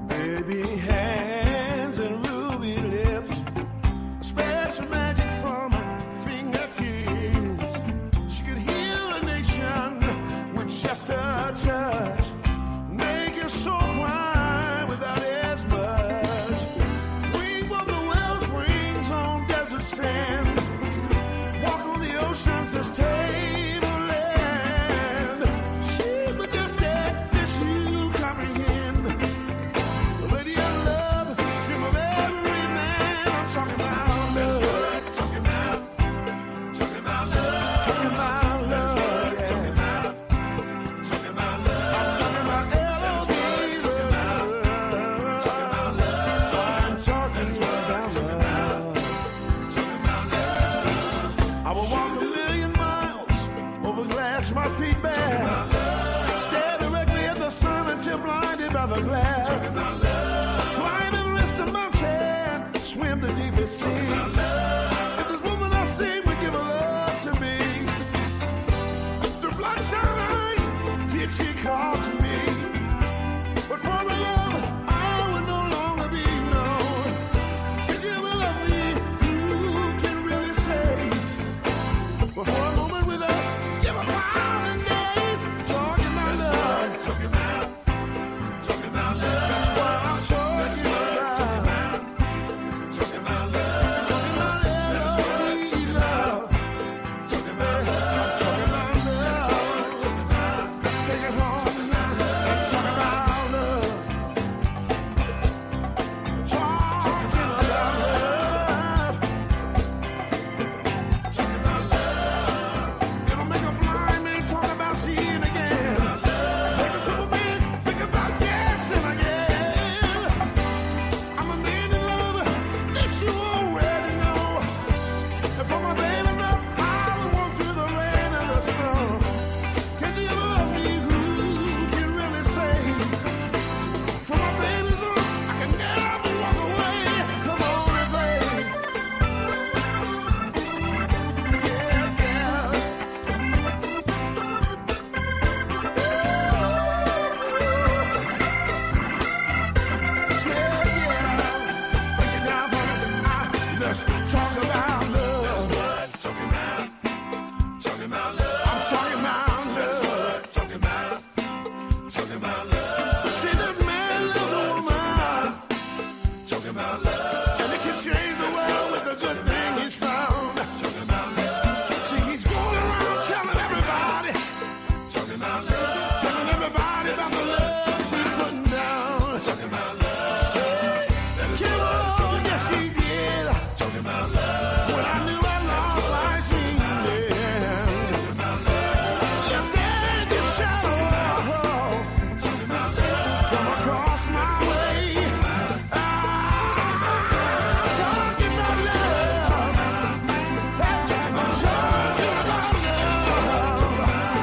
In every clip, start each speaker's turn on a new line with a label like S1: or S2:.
S1: Baby hands and ruby lips, special magic from her fingertips. She could heal a nation with just a touch, make your soul cry without as much. Bring both the wellsprings on desert sand, walk on the oceans as tableland. She majestic, this you comprehend. The lady of love, dream of every man. I'm talking about love. Talking about love. Talking about love. Talking about love. I'm talking about L.O.V. Talking about love. I'm talking about love. I will walk a million miles over glass, my feet bare. Stare directly at the sun until blinded by the glare. Climb Everest the mountain, swim the deepest sea. If this woman I see would give her love to me, through bloodshot eyes did she call to me. But for my love, I would no longer be known. If you will love me, you can really say. But for a moment with her, give a thousand days. Talking about love. Talking about love. That's what I'm talking about. Talking about love. Talking about love. Talking about love. Talking about love. Let's take it home now. Talking about love. Talking about love. Talking about love. It'll make a blind man talk about seeing again. Make a crippled man think about dancing again. I'm a man in love, this you already know. And for my baby love, I will walk through the rain and the snow. Can you ever love me? Who can really say? For my baby's love, I can never walk away. Come on and play. Yeah, yeah. Let's talk about love. Talking about love. I'm talking about love. Talking about love. See, this man loves a woman. Talking about love. And it can change the world with the good thing he's found. Talking about love. See, he's going around telling everybody. Talking about love. Telling everybody about the love she's putting down. Talking about love. Kill her, yes she did. Talking about love. When I knew I lost my dream, yeah. Talking about love. Left there in the shadow. Talking about love. From across my way. Talking about love. Talking about love. I'm talking about love.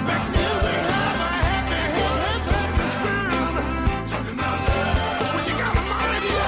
S1: Makes music have my happy head. The sound. Talking about love. When you got a mind, you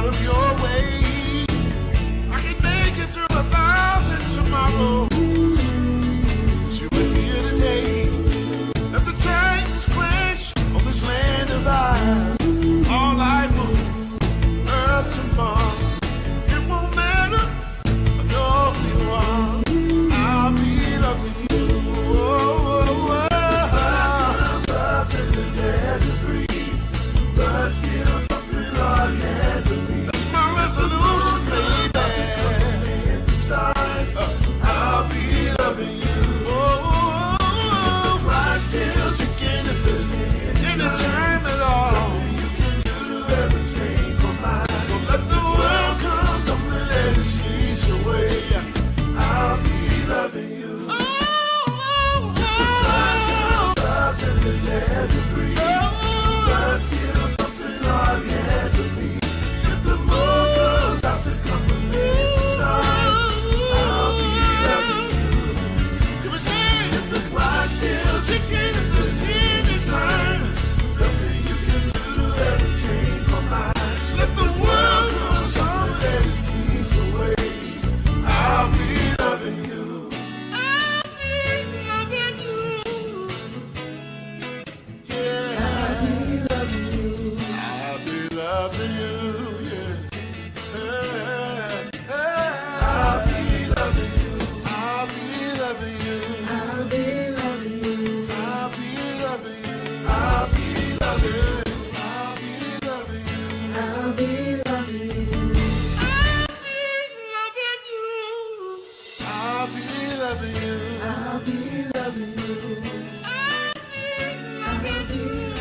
S1: of your way. I can make it through 1,000 tomorrows. You were here today. Let the titans clash on this land of ours. All I move, earth to Mars. It won't matter, I know you are. I'll be loving you. Oh, oh, oh. The sun comes up and the air to breathe, but still something Lord has a beat. That's my resolution, baby. The stars, I'll be loving you. Oh, oh, oh. I'm still ticking at this any time at all. You can do everything for mine. So let the world come, don't let it cease away. I'll be loving you. The sun comes up and the air to breathe, but still something Lord has a beat. If the moon comes out to compliment the stars, I'll be loving you. Give me shame if the clock's still ticking at the any time. Loving you can do everything for mine. So let the world come, don't let it cease away. I'll be loving you. I'll be loving you. Yeah, I'll be loving you. I'll be loving you. Yeah. I'll be loving you. I'll be loving you. I'll be loving you. I'll be loving you. I'll be loving you. I'll be loving you. I'll be loving you. I'll be loving you. I'll be loving you. I'll be loving you.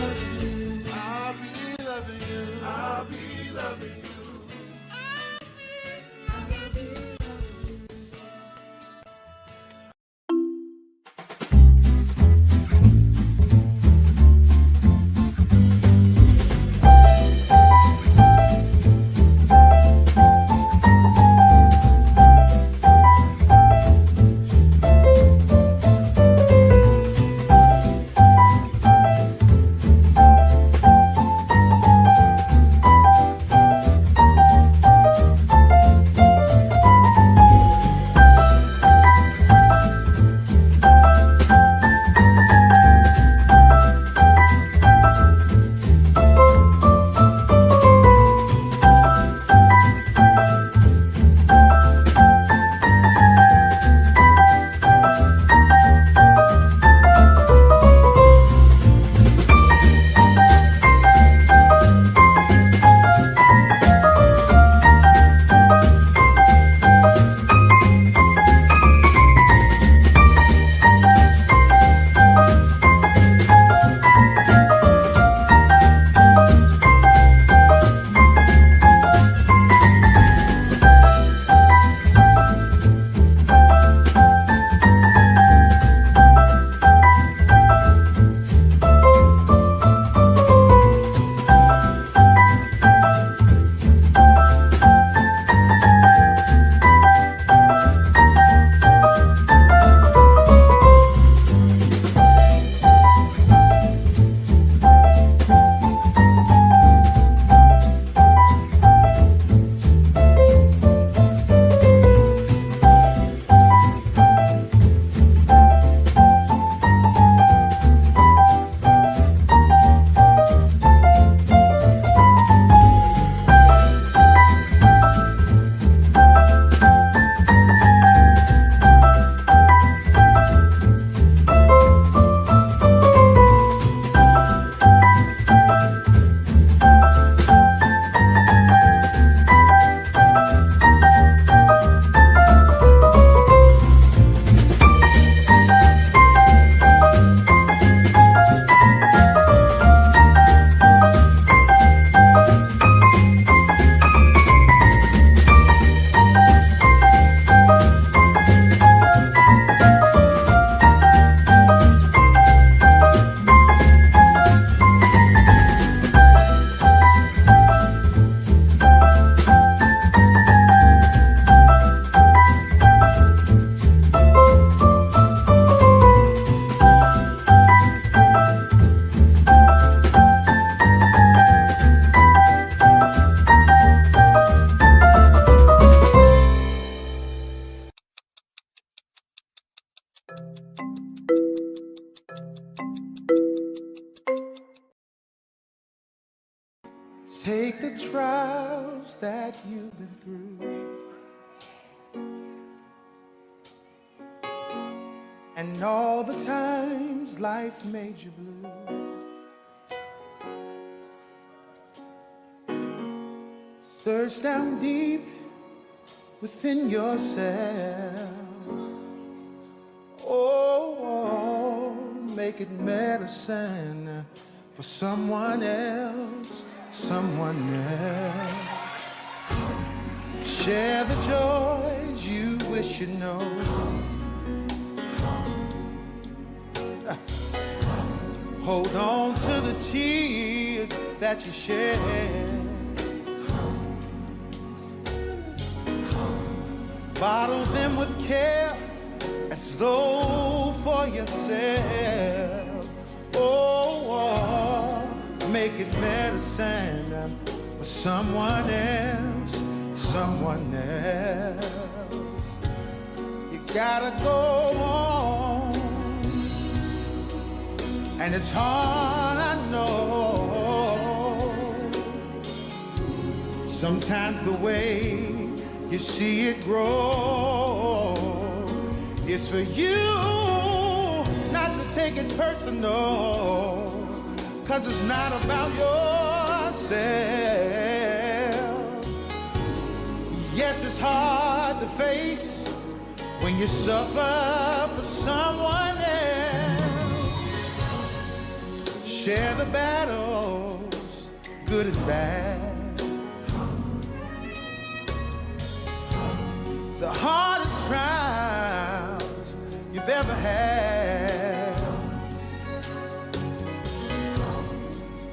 S1: I'll be loving you. I'll be loving you. the trials that you've been through, and all the times life made you blue. Search down deep within yourself. Oh, make it medicine for someone else, someone else. Share the joys you wish you know. Hold on to the tears that you shed. Bottle them with care as though for yourself. Oh, make it medicine for someone else, someone else. You gotta go on, and it's hard, I know. Sometimes the way you see it grow, it's for you not to take it personal, 'cause it's not about yourself. Yes, it's hard to face when you suffer for someone else. Share the battles, good and bad. The hardest trials you've ever had.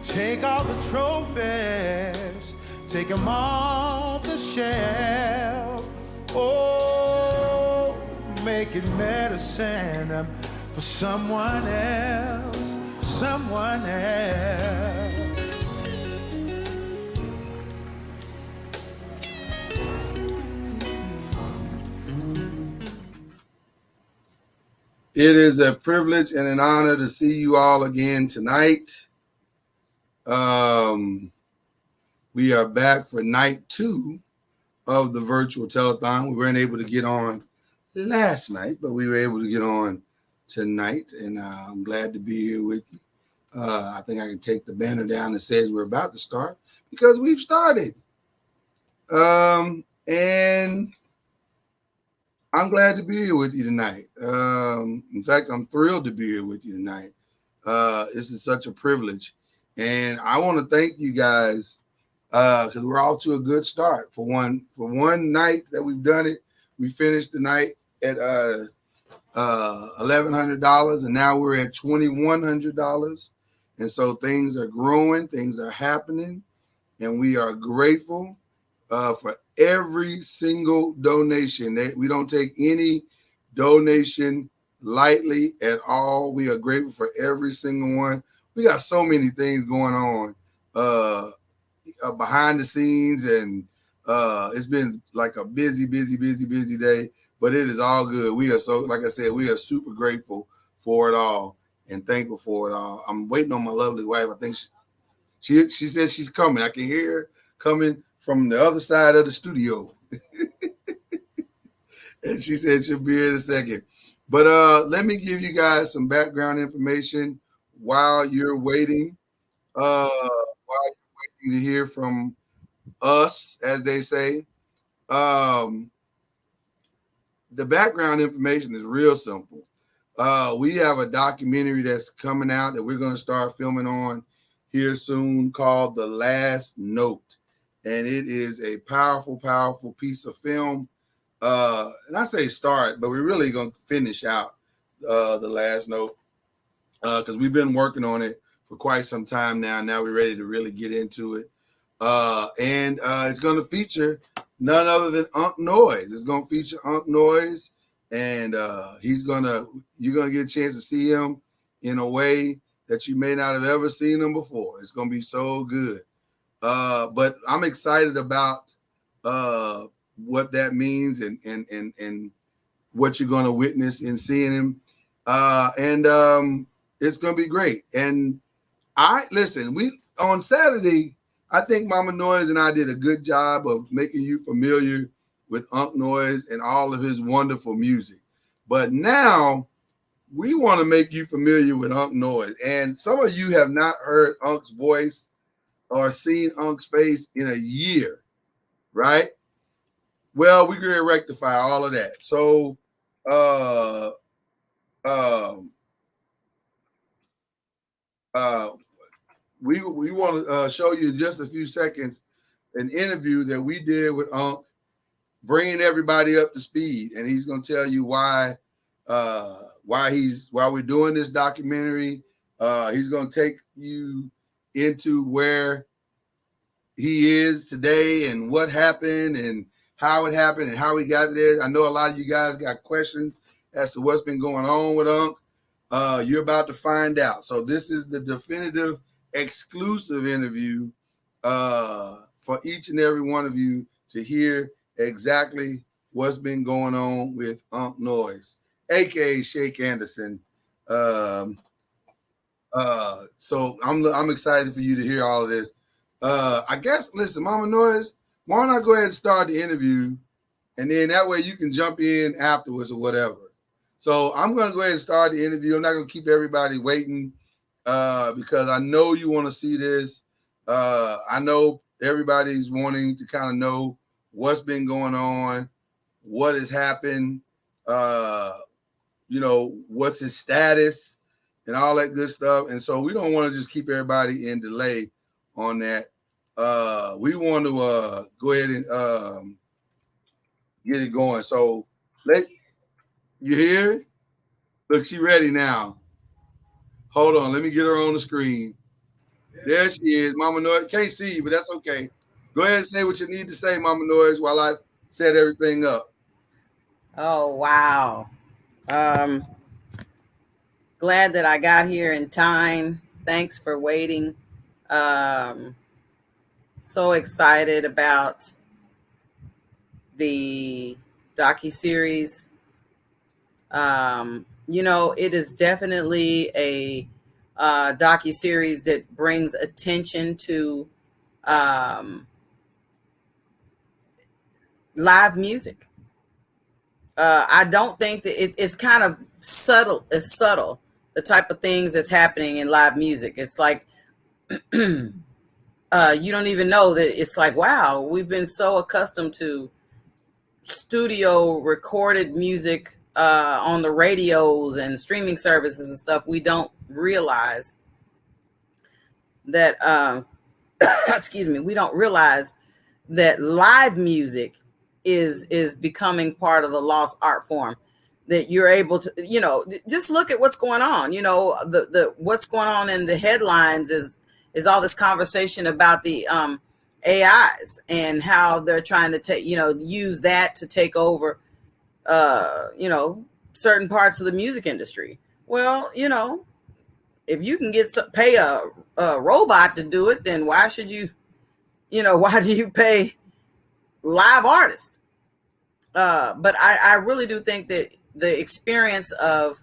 S1: Take all the trophies, take them off the shelf. Oh, make it medicine for someone else, someone else.
S2: It is a privilege and an honor to see you all again tonight. We are back for night 2 of the virtual telethon. We weren't able to get on last night, but we were able to get on tonight, and I'm glad to be here with you. I think I can take the banner down that says we're about to start, because we've started. And I'm glad to be here with you tonight. In fact, I'm thrilled to be here with you tonight. This is such a privilege. And I want to thank you guys, because we're off to a good start. For one night that we've done it, we finished the night at $1,100, and now we're at $2,100. And so things are growing, things are happening, and we are grateful for every single donation. We don't take any donation lightly at all. We are grateful for every single one. We got so many things going on behind the scenes, and it's been like a busy day, but it is all good. We are so, like I said, we are super grateful for it all and thankful for it all. I'm waiting on my lovely wife. I think she says she's coming. I can hear her coming from the other side of the studio. And she said she'll be here in a second. But let me give you guys some background information while you're waiting. While you're waiting to hear from us, as they say. The background information is real simple. We have a documentary that's coming out that we're going to start filming on here soon, called The Last Note. And it is a powerful, powerful piece of film. And I say start, but we're really going to finish out The Last Note, because we've been working on it for quite some time now. Now we're ready to really get into it. And it's going to feature none other than Unc Noise. It's going to feature Unc Noise, and you're going to get a chance to see him in a way that you may not have ever seen him before. It's going to be so good. But I'm excited about what that means and what you're going to witness in seeing him. And it's going to be great. And we on Saturday, I think Mama Noise and I did a good job of making you familiar with Unc Noise and all of his wonderful music. But now we want to make you familiar with Unc Noise. And some of you have not heard Unc's voice or seen Unc's face in a year, right? Well, we're going to rectify all of that. So, uh, um, uh, we want to show you in just a few seconds an interview that we did with Unc, bringing everybody up to speed, and he's going to tell you why we're doing this documentary. He's going to take you into where he is today and what happened and how it happened and how he got there. I know a lot of you guys got questions as to what's been going on with Unc. You're about to find out. So this is the definitive exclusive interview for each and every one of you to hear exactly what's been going on with Unc Noise, aka Shake Anderson. So I'm excited for you to hear all of this. I guess, listen, Mama Noise, why don't I go ahead and start the interview, and then that way you can jump in afterwards or whatever. So I'm going to go ahead and start the interview. I'm not going to keep everybody waiting because I know you want to see this. I know everybody's wanting to kind of know what's been going on, what has happened, what's his status and all that good stuff. And so we don't want to just keep everybody in delay on that. We want to go ahead and get it going. So you hear? Look, she ready now. Hold on, let me get her on the screen. There she is, Mama Noise. Can't see you, but that's okay. Go ahead and say what you need to say, Mama Noise, while I set everything up.
S3: Oh, wow. Glad that I got here in time. Thanks for waiting. So excited about the docuseries. It is definitely a docuseries that brings attention to live music. I don't think that it's kind of subtle. It's subtle, the type of things that's happening in live music. It's like you don't even know that. It's like, wow, we've been so accustomed to studio recorded music on the radios and streaming services and stuff. We don't realize that excuse me, we don't realize that live music is becoming part of the lost art form, that you're able to, just look at what's going on. The what's going on in the headlines is all this conversation about the AIs and how they're trying to take, use that to take over, certain parts of the music industry. Well, if you can pay a robot to do it, then why should you, why do you pay live artists? But I really do think that the experience of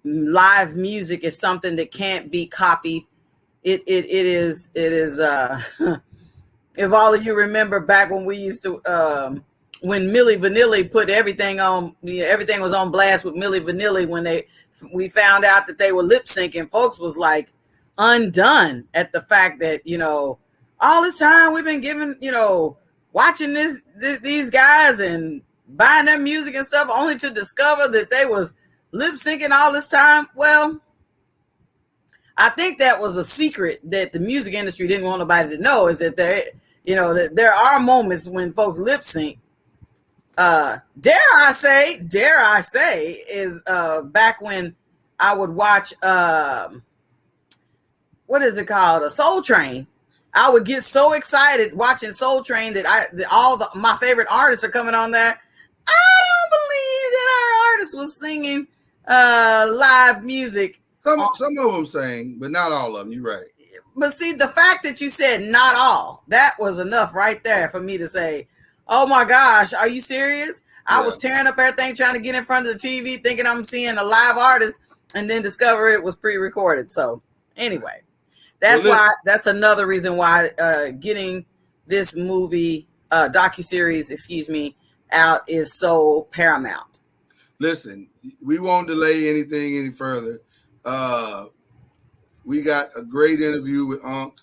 S3: live music is something that can't be copied. It is if all of you remember back when we used to when Milli Vanilli put everything on, everything was on blast with Milli Vanilli. When we found out that they were lip syncing, folks was like undone at the fact that, all this time we've been giving, watching these guys and buying their music and stuff, only to discover that they was lip syncing all this time. Well, I think that was a secret that the music industry didn't want nobody to know, is that that there are moments when folks lip sync. Dare I say, is back when I would watch what is it called? A Soul Train. I would get so excited watching Soul Train that my favorite artists are coming on there. I don't believe that our artist was singing live music.
S2: Some of them sang, but not all of them. You're right.
S3: But see, the fact that you said not all, that was enough right there for me to say, oh my gosh, are you serious? Yeah. I was tearing up everything, trying to get in front of the TV, thinking I'm seeing a live artist, and then discover it was pre-recorded. So anyway, That's another reason why getting this movie docuseries, excuse me, out is so paramount.
S2: Listen, we won't delay anything any further. We got a great interview with Unc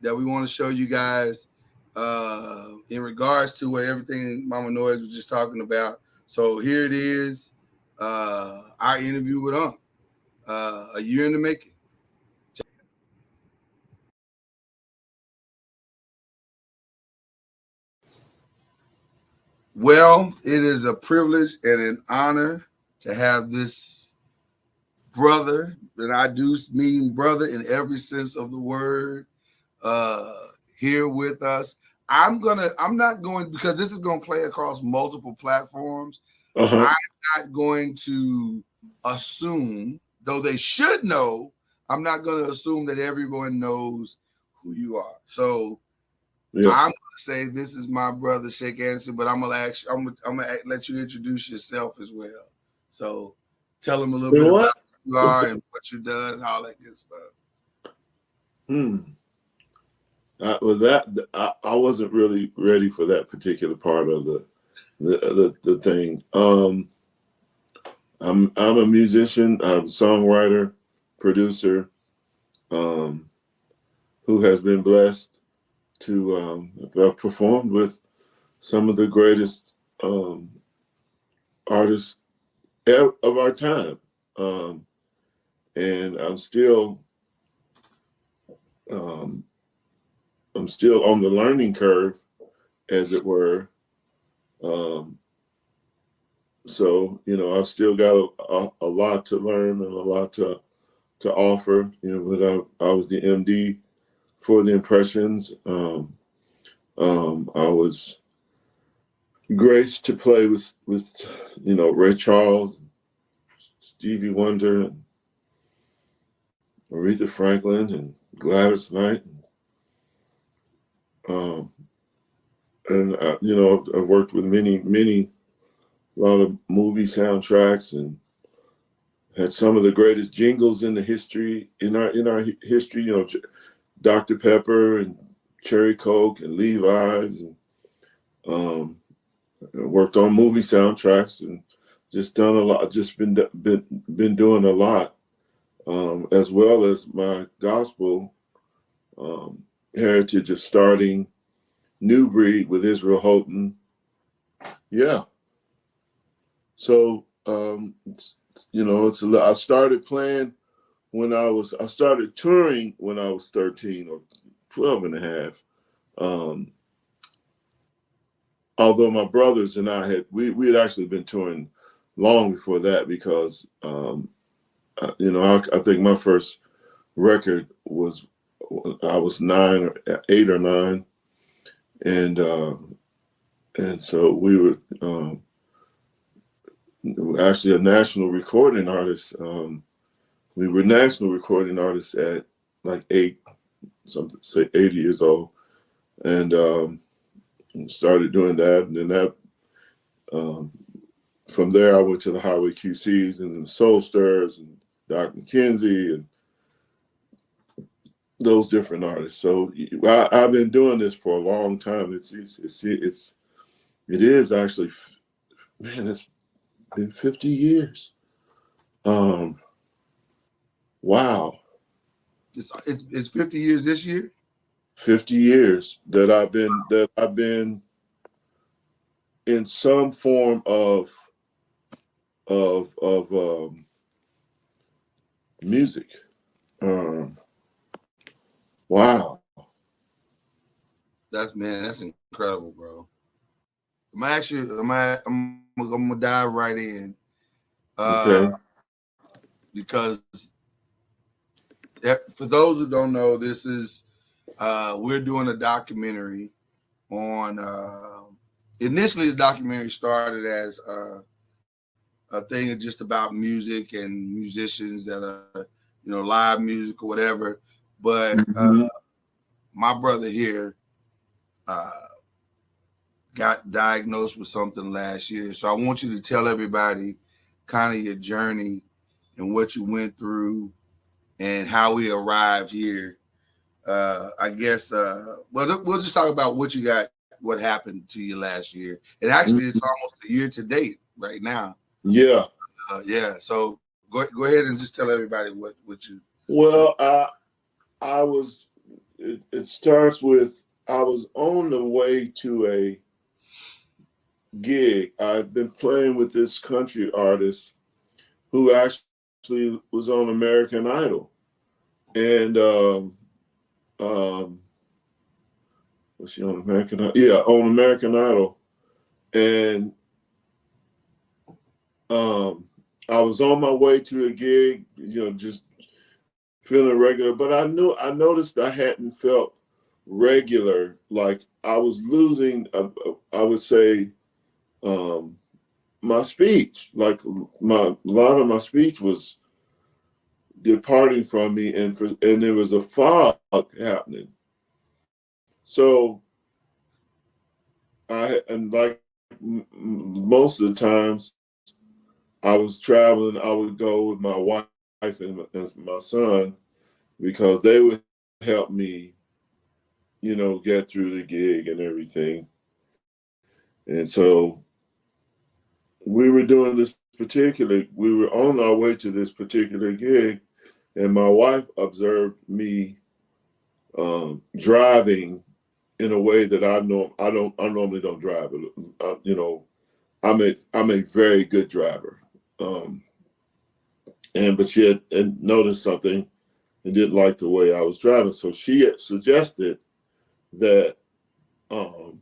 S2: that we want to show you guys in regards to what everything Mama Noise was just talking about. So here it is, our interview with Unc, a year in the making. Well, it is a privilege and an honor to have this brother, and I do mean brother in every sense of the word, here with us. I'm not going, because this is going to play across multiple platforms.
S4: Uh-huh.
S2: I'm not going to assume, though they should know, I'm not going to assume that everyone knows who you are. So I'm going to say this is my brother, Sheikh Anderson, but I'm going to let you introduce yourself as well. So tell them a little bit about who you are and what you've done and all that good stuff.
S4: I wasn't really ready for that particular part of the thing. I'm a musician, I'm a songwriter, producer, who has been blessed to have performed with some of the greatest artists of our time, and I'm still on the learning curve, as it were. So I've still got a lot to learn and a lot to offer. But I was the MD for the Impressions. I was graced to play with Ray Charles, Stevie Wonder, and Aretha Franklin, and Gladys Knight. I've worked with a lot of movie soundtracks, and had some of the greatest jingles in our history. Dr. Pepper and Cherry Coke and Levi's, and worked on movie soundtracks, and just done a lot. Just been doing a lot, as well as my gospel heritage of starting New Breed with Israel Houghton. Yeah. So it's a lot. I started playing I started touring when I was 13 or 12 and a half. Although my brothers and I had actually been touring long before that, because I think my first record was, I was 8 or 9, and so we were actually a national recording artist. We were national recording artists at like 8 years old, and started doing that. And then that, from there, I went to the Highway QCs and the Soul Stirrers and Doc McKenzie and those different artists. So I've been doing this for a long time. It is actually, man, it's been 50 years. Wow.
S2: It's 50 years this year.
S4: 50 years that I've been in some form of music. Wow.
S2: That's incredible, bro. I'm gonna dive right in.
S4: Okay.
S2: Because for those who don't know, this is we're doing a documentary on. Initially, the documentary started as a thing just about music and musicians that are, live music or whatever. But my brother here got diagnosed with something last year, so I want you to tell everybody kind of your journey and what you went through and how we arrived here I guess well, we'll just talk about what you got, what happened to you last year. And actually, it's almost a year to date right now.
S4: Yeah.
S2: Yeah. So go ahead and just tell everybody what you.
S4: Well, I was. It starts with I was on the way to a gig. I've been playing with this country artist who actually was on American Idol, and was she on American Idol? Yeah, on American Idol, and I was on my way to a gig, just feeling regular, but I noticed I hadn't felt regular. Like I was losing, I would say, my speech. Like a lot of my speech was departing from me, and there was a fog happening. So and like most of the times I was traveling, I would go with my wife and my son because they would help me, get through the gig and everything. And so we were we were on our way to this particular gig, and my wife observed me driving in a way that I normally don't drive. I'm a very good driver. But she had noticed something and didn't like the way I was driving. So she had suggested that I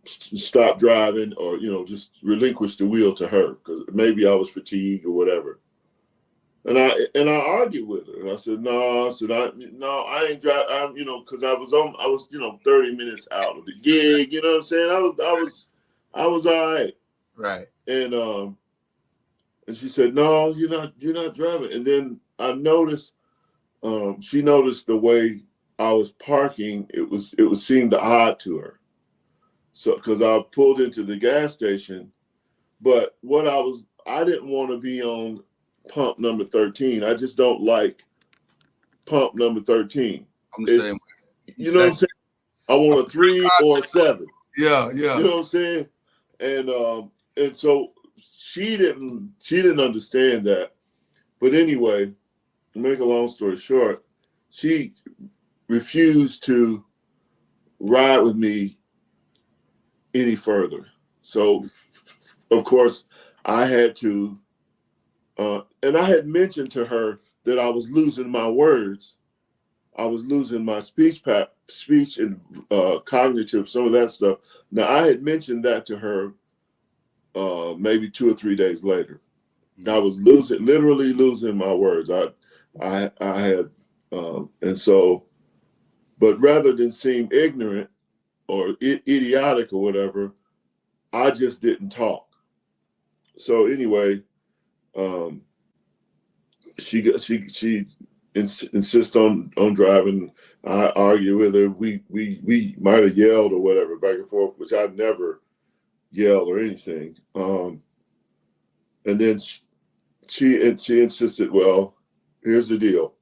S4: stop driving, or just relinquish the wheel to her because maybe I was fatigued or whatever. And I argued with her. I said, no, I ain't driving. Because I was 30 minutes out of the gig. You know what I'm saying? I was all right.
S2: Right.
S4: And she said, no, you're not driving. And then I noticed, she noticed the way I was parking. It seemed odd to her. So, because I pulled into the gas station, but I didn't want to be on pump number 13. I just don't like pump number 13.
S2: I'm the same way.
S4: You know what I'm saying? I want a 3 or a 7.
S2: Yeah.
S4: You know what I'm saying? And so she didn't understand that. But anyway, to make a long story short, she refused to ride with me any further. So of course I had to and I had mentioned to her that I was losing my words. I was losing my speech and cognitive, some of that stuff. Now I had mentioned that to her maybe 2 or 3 days later. I was literally losing my words. I had, and so, but rather than seem ignorant or idiotic or whatever, I just didn't talk. So anyway, she insists on driving. I argue with her. We might have yelled or whatever back and forth, which I've never yelled or anything. And then she insisted, well, here's the deal.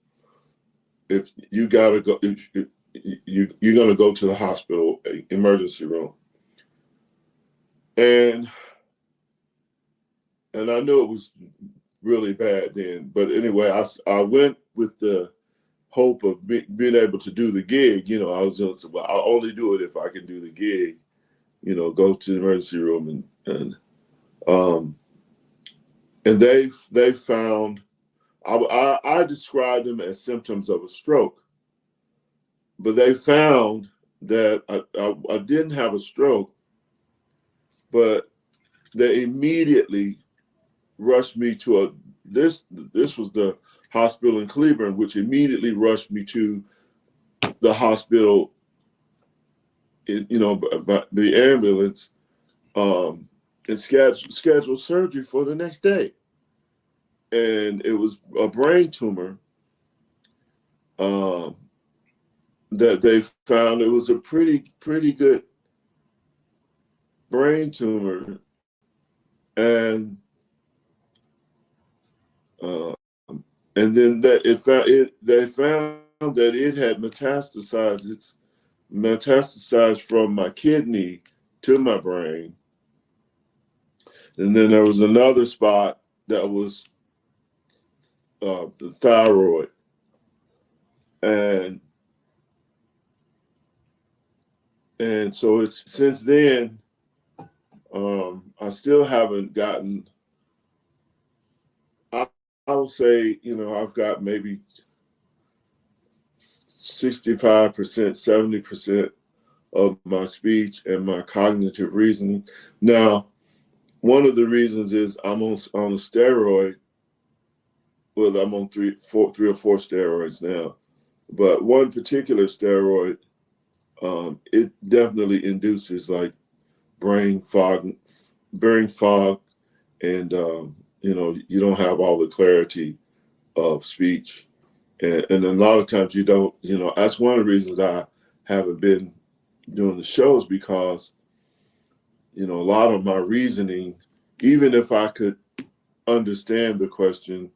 S4: If you gotta go, if you're gonna go to the hospital, emergency room. And I knew it was really bad then. But anyway, I went with the hope of being able to do the gig. I was just, well, I'll only do it if I can do the gig. Go to the emergency room and they found, I described them as symptoms of a stroke, but they found that I didn't have a stroke, but they immediately rushed me to this was the hospital in Cleveland, which immediately rushed me to the hospital, by the ambulance, and scheduled surgery for the next day. And it was a brain tumor that they found. It was a pretty good brain tumor. And and then they found that it had metastasized. It's metastasized from my kidney to my brain. And then there was another spot that was the thyroid. And so it's since then, I still haven't gotten, I will say, I've got maybe 65%, 70% of my speech and my cognitive reasoning. Now, one of the reasons is I'm on a steroid. Well, I'm on three or four steroids now, but one particular steroid, it definitely induces like brain fog, and you don't have all the clarity of speech, and a lot of times you don't. That's one of the reasons I haven't been doing the shows, because a lot of my reasoning, even if I could understand the question,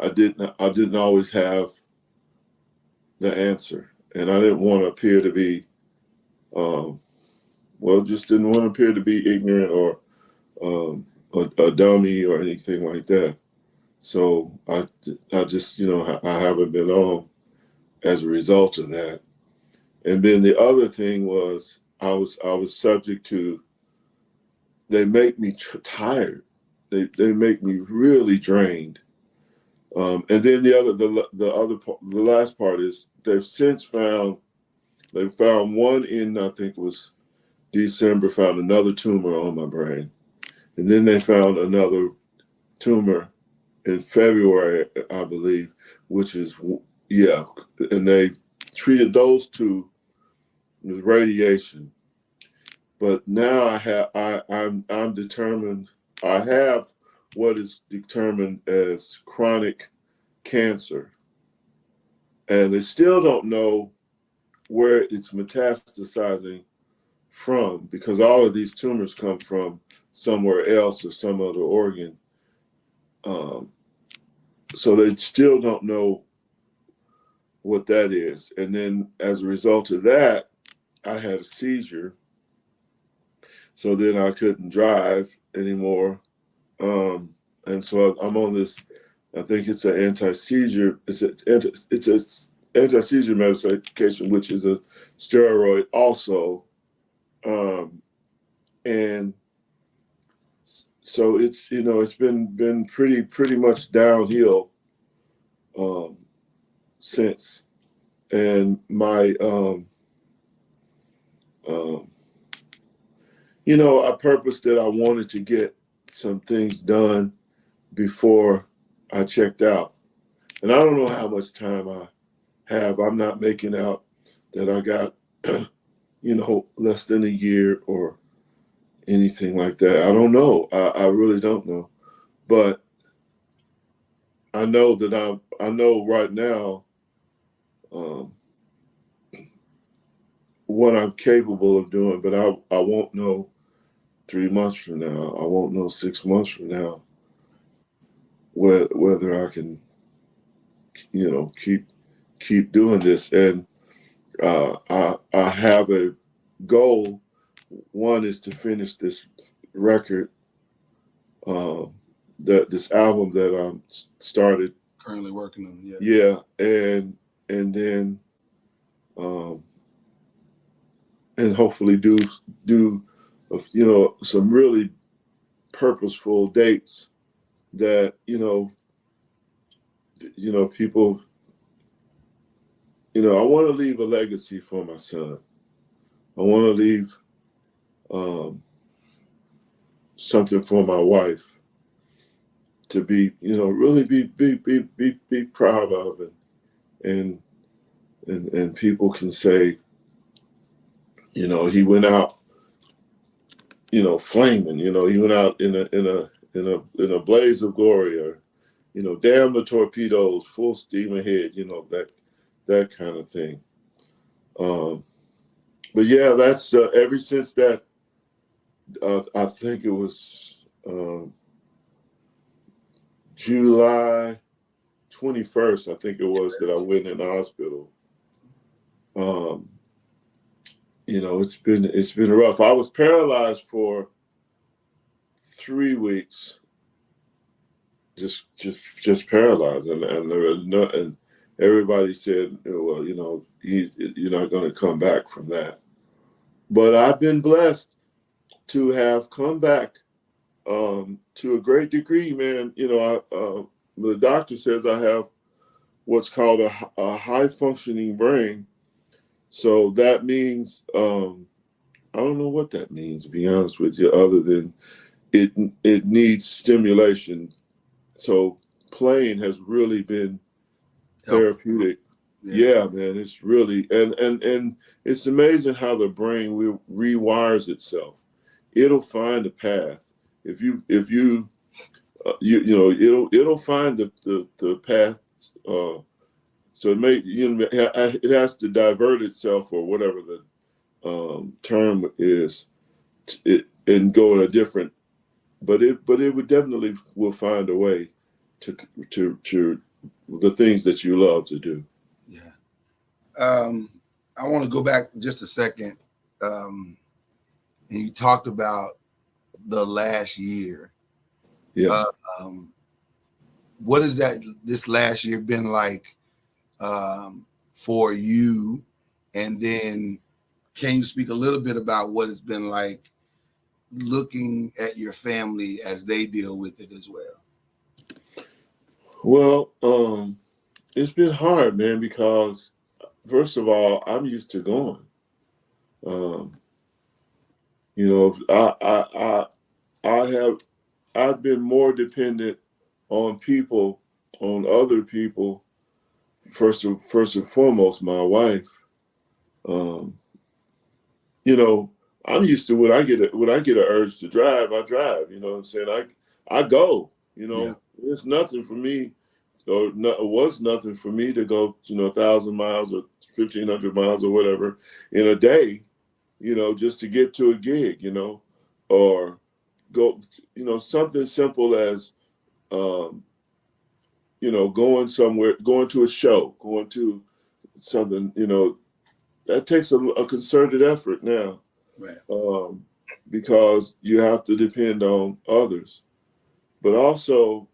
S4: I didn't always have the answer, and I didn't want to appear to be, just didn't want to appear to be ignorant or a dummy or anything like that. So I just I haven't been on as a result of that. And then the other thing was I was subject to. They make me tired. They make me really drained. And then the last part is they've since found one in, I think it was December, found another tumor on my brain. And then they found another tumor in February, I believe, which is, and they treated those two with radiation. But now I'm determined, I have what is determined as chronic cancer. And they still don't know where it's metastasizing from, because all of these tumors come from somewhere else or some other organ. So they still don't know what that is. And then as a result of that, I had a seizure. So then I couldn't drive anymore. And so I'm on this, I think it's an anti-seizure, it's a anti-seizure medication, which is a steroid also. And so it's, it's been pretty much downhill since. And my, I purposed that I wanted to get some things done before I checked out. And I don't know how much time I have. I'm not making out that I got, less than a year or anything like that. I don't know. I really don't know. But I know that I know right now what I'm capable of doing, but I won't know 3 months from now. I won't know 6 months from now whether I can, keep doing this. And I have a goal. One is to finish this record, this album that I started.
S2: Currently working on, yeah.
S4: Yeah, and then and hopefully do some really purposeful dates that people, I want to leave a legacy for my son. I want to leave something for my wife to be, really be proud of, and people can say, he went out, flaming. He went out in a blaze of glory, or, damn the torpedoes, full steam ahead. That kind of thing. But yeah, that's ever since that. I think it was July 21st, I think it was, that I went in the hospital. You know, it's been rough. I was paralyzed for 3 weeks, just paralyzed, and there was no, and everybody said, well, you know, you're not going to come back from that. But I've been blessed to have come back to a great degree, man. You know, the doctor says I have what's called a high functioning brain. So that means, I don't know what that means, to be honest with you, other than it needs stimulation. So playing has really been therapeutic. Yeah, man, it's really, and it's amazing how the brain rewires itself. It'll find a path. If you it'll find the path. So it has to divert itself, or whatever the term is, and go in a different. But it would definitely will find a way to the things that you love to do.
S2: Yeah. I want to go back just a second. And you talked about the last year.
S4: Yeah.
S2: What has this last year been like for you? And then can you speak a little bit about what it's been like looking at your family as they deal with it as well?
S4: Well, it's been hard, man, because first of all, I'm used to going. You know, I've been more dependent on people, on other people. First and foremost, my wife. You know, I'm used to when I get an urge to drive, I drive. You know what I'm saying? I go. You know, It's nothing for me, or no, it was nothing for me to go, 1,000 miles or 1,500 miles or whatever in a day, just to get to a gig, or go, something simple as, going somewhere, going to a show, going to something, that takes a concerted effort now.
S2: Right.
S4: Because you have to depend on others, but also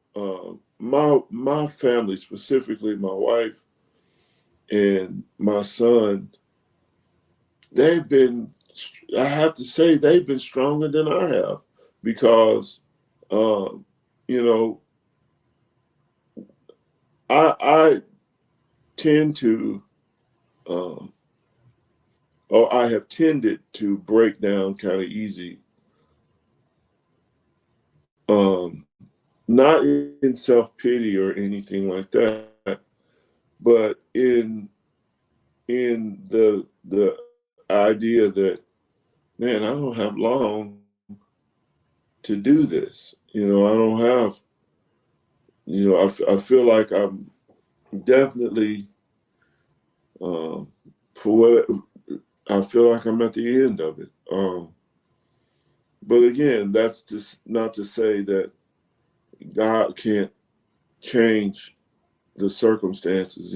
S4: my family, specifically my wife and my son, they've been, I have to say, they've been stronger than I have, because I tend to or I have tended to break down kind of easy. Not in self-pity or anything like that, but in the idea that, man, I don't have long to do this. I don't have, I feel like I'm definitely, for what, I feel like I'm at the end of it. But again, that's just not to say that God can't change the circumstances,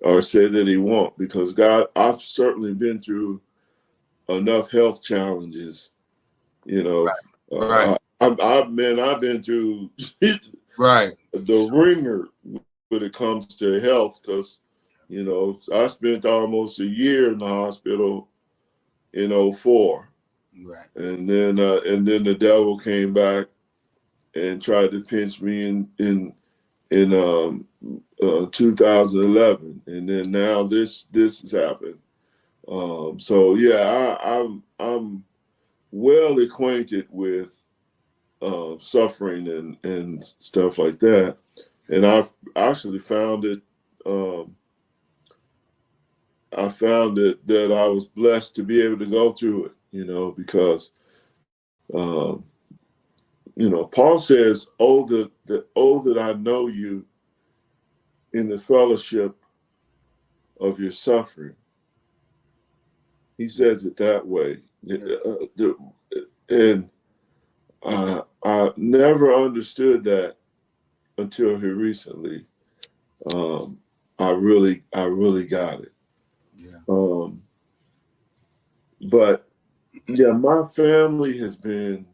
S4: or say that he won't, because God, I've certainly been through enough health challenges,
S2: Right.
S4: I've been through
S2: Right.
S4: the ringer when it comes to health, because I spent almost a year in the hospital in 2004.
S2: Right.
S4: And then the devil came back and tried to pinch me in 2011, and then now this has happened. So yeah, I'm well acquainted with suffering and stuff like that, and I've actually found it. I found that I was blessed to be able to go through it, because Paul says, "Oh, that I know you in the fellowship of your suffering." He says it that way. And I never understood that until here recently. I really got it.
S2: Yeah.
S4: But yeah, my family has been,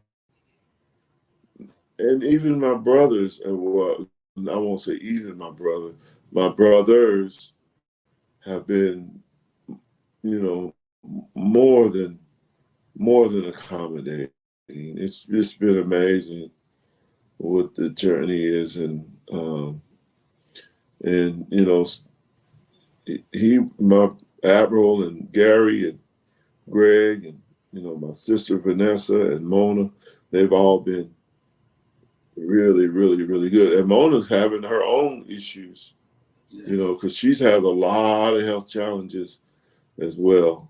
S4: and even my brothers, and well, I won't say even my brothers have been, you know, more than accommodating. It's been amazing what the journey is, and you know, my Admiral and Gary and Greg and you know my sister Vanessa and Mona, they've all been really, really, really good. And Mona's having her own issues, you know, because she's had a lot of health challenges as well.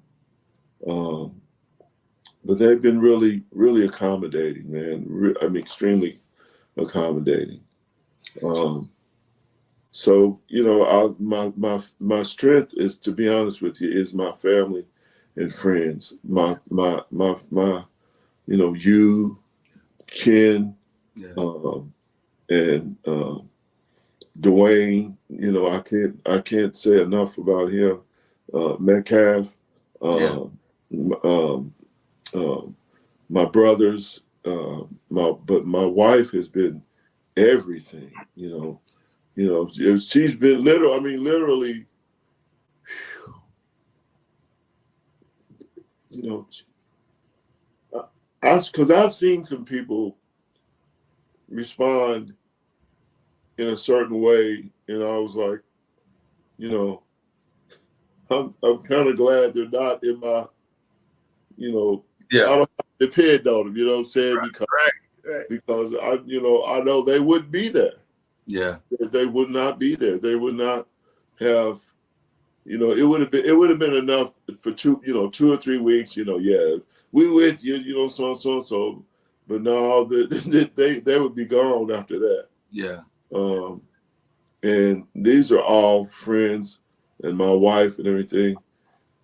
S4: But they've been really, really accommodating, man. I mean, extremely accommodating. So you know, my strength is, to be honest with you, is my family and friends. My you know, you, Ken, and Dwayne. You know, I can't say enough about him. Metcalf, my brothers, but my wife has been everything. You know, she's been literally, you know, because I've seen some people respond in a certain way, and I was like, you know, I'm kind of glad they're not in my, you know, I don't have to depend on them. You know what I'm saying? Because I know they wouldn't be there.
S2: Yeah,
S4: they would not be there. They would not have. You know, it would have been enough for 2 or 3 weeks. You know, yeah, we with you. You know, so and so. But no, they would be gone after that.
S2: Yeah.
S4: And these are all friends and my wife and everything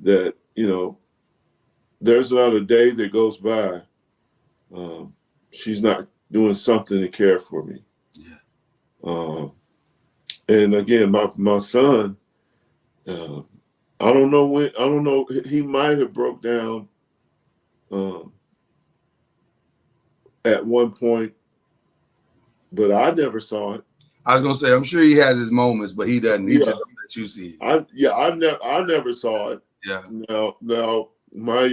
S4: that, you know, there's not a day that goes by she's not doing something to care for me.
S2: Yeah.
S4: And again, my son, I don't know, he might have broke down at one point, but I never saw it.
S2: I was gonna say, I'm sure he has his moments, but he doesn't. He just doesn't let you see it.
S4: I never saw it.
S2: Yeah.
S4: Now my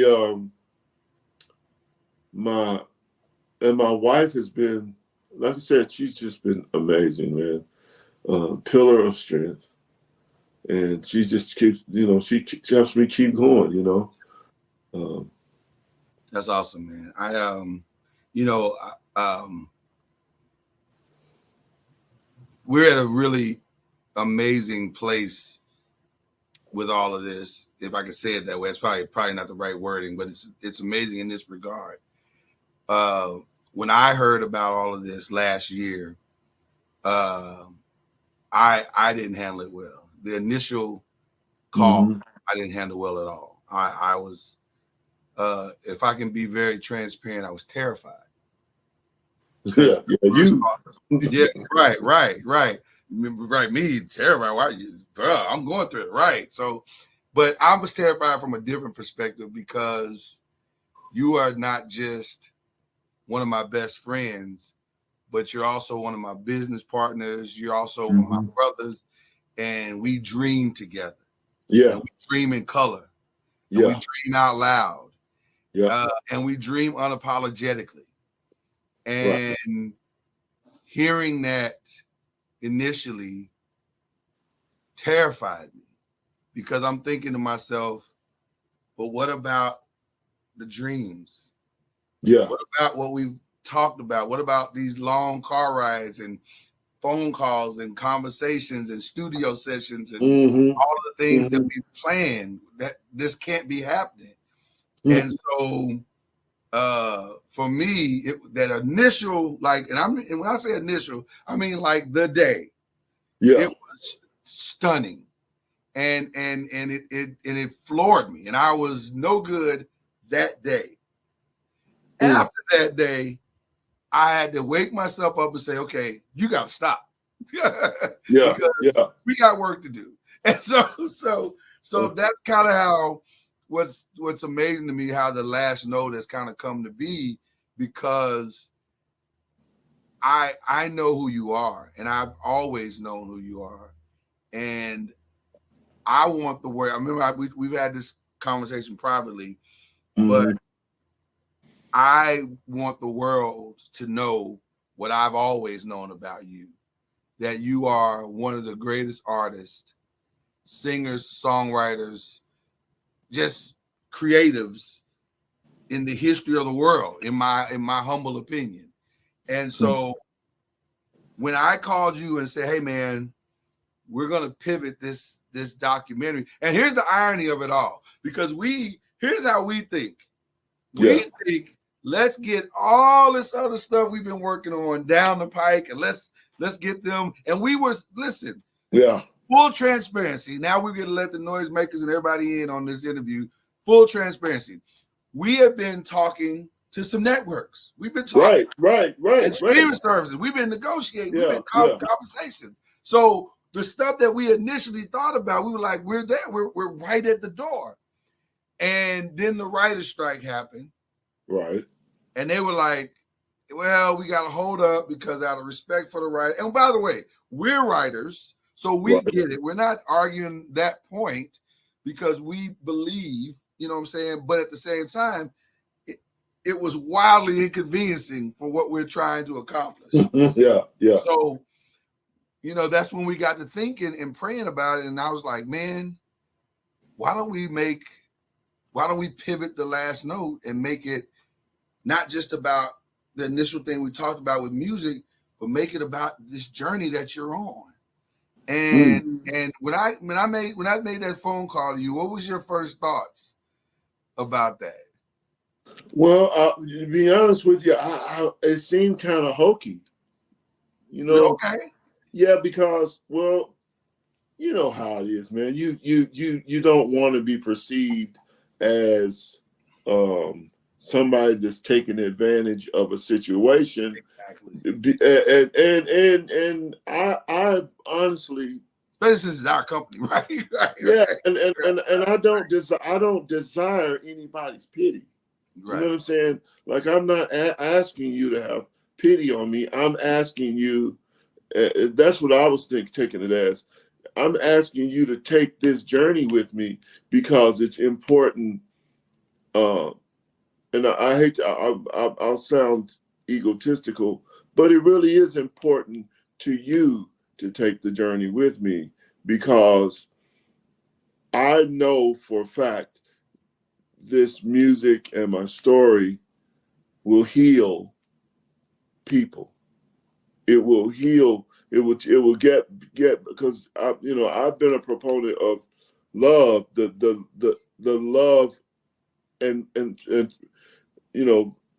S4: wife has been, like I said, she's just been amazing, man. Pillar of strength, and she just keeps, you know, she helps me keep going, you know.
S2: That's awesome, man. You know, we're at a really amazing place with all of this, if I could say it that way. It's probably not the right wording, but it's amazing in this regard. When I heard about all of this last year, I didn't handle it well. The initial call, I didn't handle well at all. I was, if I can be very transparent, I was terrified.
S4: Yeah,
S2: right. Me terrified. Why, bro? I'm going through it, right? So, but I was terrified from a different perspective, because you are not just one of my best friends, but you're also one of my business partners. You're also one of my brothers, and we dream together.
S4: Yeah,
S2: and we dream in color.
S4: Yeah,
S2: and we dream out loud.
S4: Yeah,
S2: and we dream unapologetically. And hearing that initially terrified me, because I'm thinking to myself, but what about the dreams?
S4: Yeah.
S2: What about what we've talked about? What about these long car rides and phone calls and conversations and studio sessions and all of the things that we planned? That this can't be happening. And so for me, that initial, like, and when I say initial, I mean like the day.
S4: Yeah.
S2: It was stunning. And it floored me. And I was no good that day. After that day, I had to wake myself up and say, okay, you got to stop.
S4: Yeah,
S2: because
S4: yeah.
S2: we got work to do. And so that's kind of how what's amazing to me, how the last note has kind of come to be, because I know who you are, and I've always known who you are, and I want the world. I remember we've had this conversation privately, but I want the world to know what I've always known about you, that you are one of the greatest artists, singers, songwriters, just creatives in the history of the world, in my humble opinion. And so when I called you and said, hey man, we're gonna pivot this documentary. And here's the irony of it all, because here's how we think. We think, let's get all this other stuff we've been working on down the pike, and let's get them. And we were, listen, full transparency. Now we're gonna let the noisemakers and everybody in on this interview. Full transparency. We have been talking to some networks. We've been talking
S4: right.
S2: And streaming services. We've been negotiating. We've been conversation. So the stuff that we initially thought about, we were like, we're there. We're right at the door. And then the writer's strike happened.
S4: Right.
S2: And they were like, well, we got to hold up because out of respect for the writer. And by the way, we're writers, so we get it. We're not arguing that point because we believe, you know what I'm saying? But at the same time, it was wildly inconveniencing for what we're trying to accomplish.
S4: Yeah.
S2: So, you know, that's when we got to thinking and praying about it. And I was like, man, why don't we pivot the last note and make it not just about the initial thing we talked about with music, but make it about this journey that you're on. And when I made that phone call to you, what was your first thoughts about that?
S4: Well, to be honest with you, it seemed kind of hokey. You know,
S2: okay.
S4: Yeah, because, well, you know how it is, man. You don't want to be perceived as somebody that's taking advantage of a situation. Exactly. And I honestly,
S2: especially since it's our company, right?
S4: Yeah, and I don't desire anybody's pity. You know what I'm saying? Like, I'm not asking you to have pity on me. I'm asking you. That's what I was taking it as. I'm asking you to take this journey with me because it's important. And I hate to, I'll sound egotistical, but it really is important to you to take the journey with me, because I know for a fact this music and my story will heal people. It will heal. It will get because I've been a proponent of love, the love and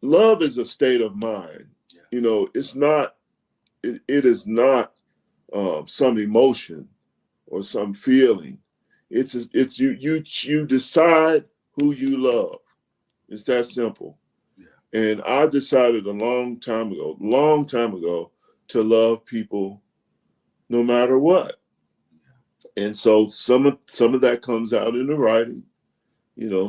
S4: love is a state of mind. Yeah. It's not. It is not some emotion or some feeling. It's you decide who you love. It's that simple. Yeah. And I decided a long time ago to love people no matter what. Yeah. And so some of that comes out in the writing.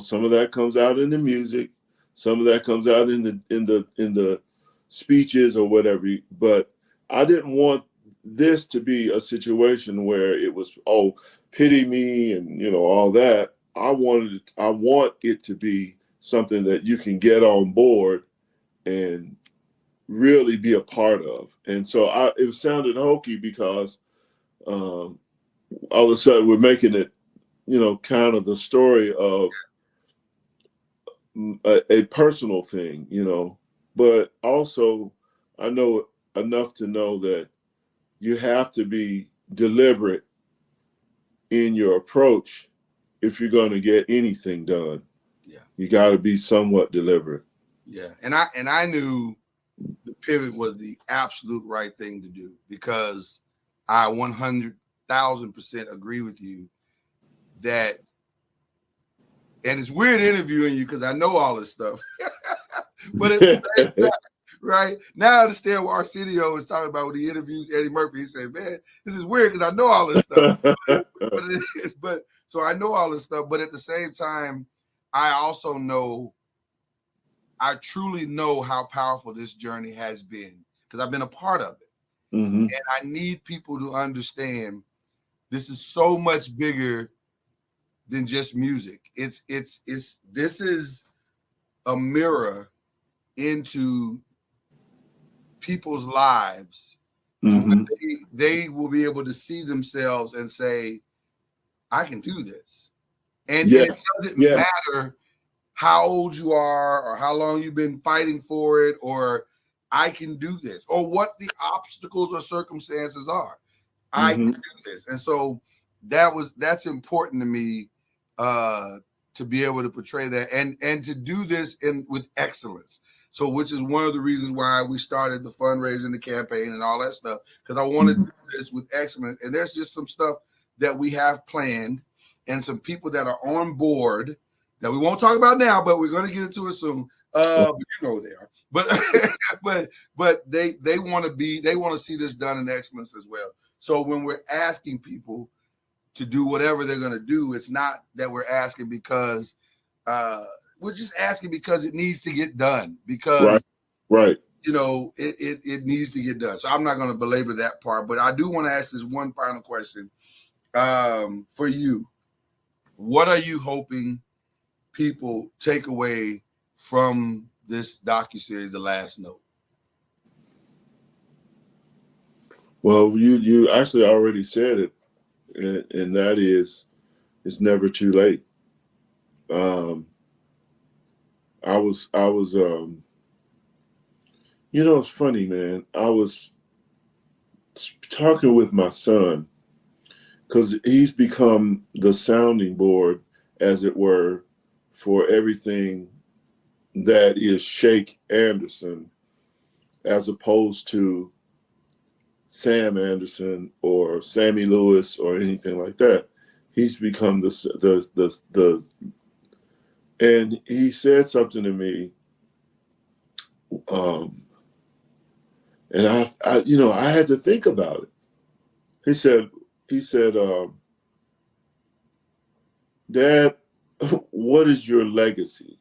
S4: Some of that comes out in the music. Some of that comes out in the speeches or whatever. But I didn't want this to be a situation where it was, oh, pity me and all that. I want it to be something that you can get on board and really be a part of. And so it sounded hokey because all of a sudden we're making it, kind of the story of a personal thing, but also I know enough to know that you have to be deliberate in your approach if you're going to get anything done. Yeah. You got to be somewhat deliberate.
S2: Yeah. And I knew the pivot was the absolute right thing to do, because I 100,000% agree with you that, and it's weird interviewing you because I know all this stuff, but at the same time, Right? Now I understand what Arsenio is talking about when he interviews Eddie Murphy. He said, man, this is weird because I know all this stuff. but so I know all this stuff, but at the same time, I also know, I truly know how powerful this journey has been because I've been a part of it.
S4: Mm-hmm.
S2: And I need people to understand this is so much bigger than just music. This is a mirror into people's lives to
S4: Mm-hmm.
S2: where they will be able to see themselves and say, I can do this. And
S4: Yes.
S2: it doesn't
S4: Yes.
S2: matter how old you are or how long you've been fighting for it, or I can do this, or what the obstacles or circumstances are. I can do this. And so that's important to me, to be able to portray that and to do this with excellence. So, which is one of the reasons why we started the fundraising, the campaign, and all that stuff, because I wanted to do this with excellence. And there's just some stuff that we have planned and some people that are on board that we won't talk about now, but we're going to get into it soon. But you know they are. But they want to see this done in excellence as well. So when we're asking people to do whatever they're going to do, it's not that we're asking because we're just asking because it needs to get done, because
S4: right.
S2: It needs to get done. So I'm not going to belabor that part, but I do want to ask this one final question for you. What are you hoping people take away from this docuseries, The Last Note?
S4: Well, you actually already said it, and that is, it's never too late. I was it's funny, man. I was talking with my son because he's become the sounding board, as it were, for everything that is Shake Anderson, as opposed to Sam Anderson or Sammy Lewis or anything like that. He's become the and he said something to me, and I had to think about it. He said, Dad, what is your legacy?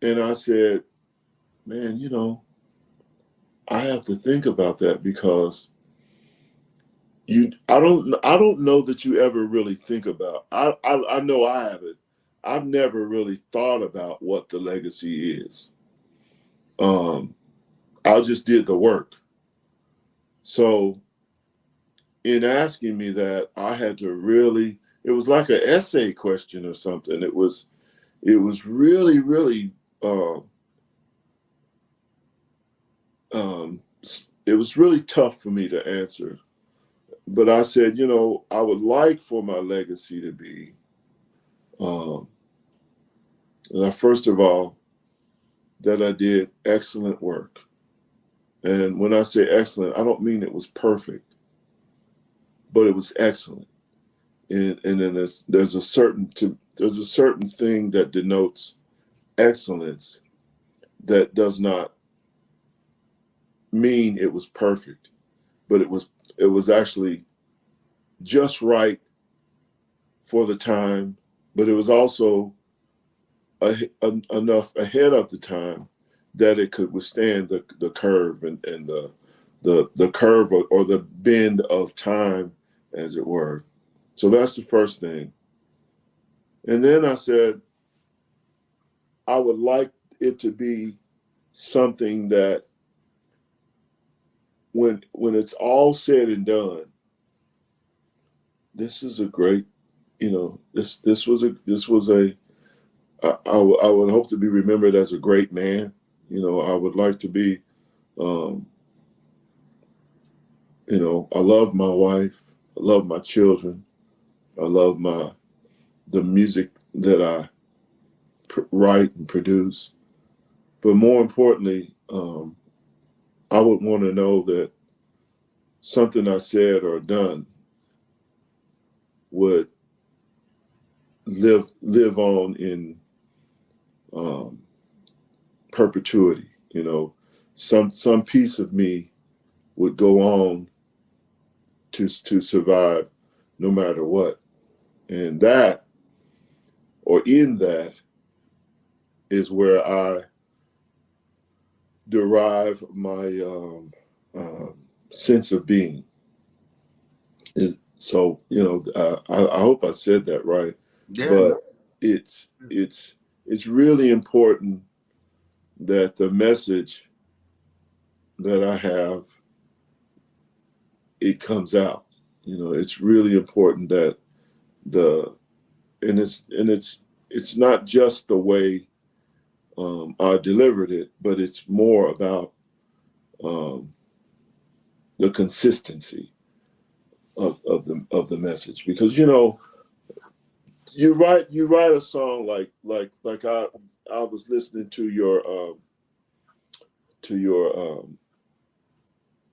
S4: And I said, man, I have to think about that, because I don't know that you ever really think about. I know I haven't. I've never really thought about what the legacy is. I just did the work. So in asking me that, I had to really, it was like an essay question or something. It was really, really, it was really tough for me to answer. But I said, I would like for my legacy to be, first of all, that I did excellent work. And when I say excellent, I don't mean it was perfect, but it was excellent. And then there's a certain thing that denotes excellence that does not mean it was perfect, but it was actually just right for the time, but it was also enough ahead of the time that it could withstand the curve and the curve or the bend of time, as it were. So that's the first thing. And then I said, I would like it to be something that when it's all said and done, this is a great, this was I would hope to be remembered as a great man. I would like to be, I love my wife, I love my children, I love the music that I write and produce. But more importantly, I would want to know that something I said or done would live on in perpetuity. You know, some piece of me would go on to survive no matter what. And that, or in that, is where I derive my sense of being. So, you know, I hope I said that right.
S2: Yeah,
S4: But
S2: no.
S4: it's really important that the message that I have, it comes out. You know, it's really important that it's not just the way I delivered it, but it's more about the consistency of the message. Because, you know, you write a song like I was listening to your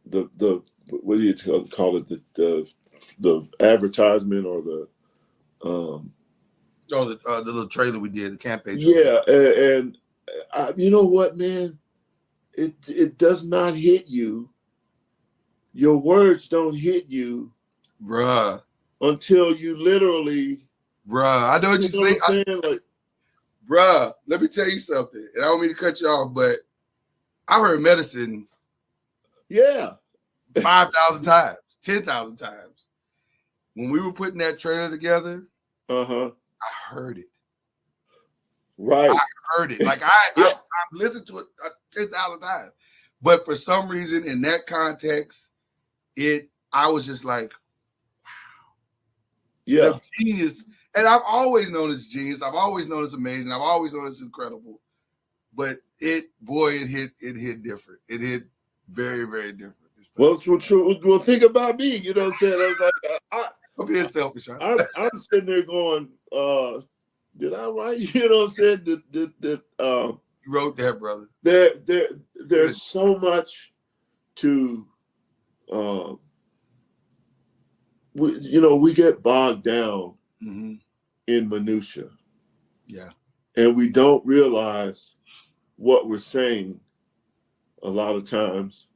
S4: the what do you call it, the advertisement, or the
S2: the little trailer we did, the campaign trailer.
S4: yeah, and you know what, man, it does not hit you. Your words don't hit you,
S2: Bruh.
S4: until you literally,
S2: I know what
S4: you
S2: you're
S4: know what I'm
S2: saying.
S4: saying? Like,
S2: Bruh, let me tell you something. And I don't mean to cut you off, but I heard Medicine
S4: yeah,
S2: 5,000 times, 10,000 times. When we were putting that trailer together, I heard it.
S4: right,
S2: I heard it. Like
S4: yeah,
S2: I've listened to it 10,000 times. But for some reason, in that context, I was just like,
S4: yeah.
S2: the genius. And I've always known it's genius. I've always known it's amazing. I've always known it's incredible. But it hit different. It hit very, very different.
S4: Well, think about me. You know what I'm saying? I was like,
S2: I'm being selfish. Huh?
S4: I'm sitting there going, did I write? You know what I'm saying?
S2: You wrote that, brother.
S4: There's so much to, we get bogged down in minutia.
S2: Yeah.
S4: And we don't realize what we're saying a lot of times.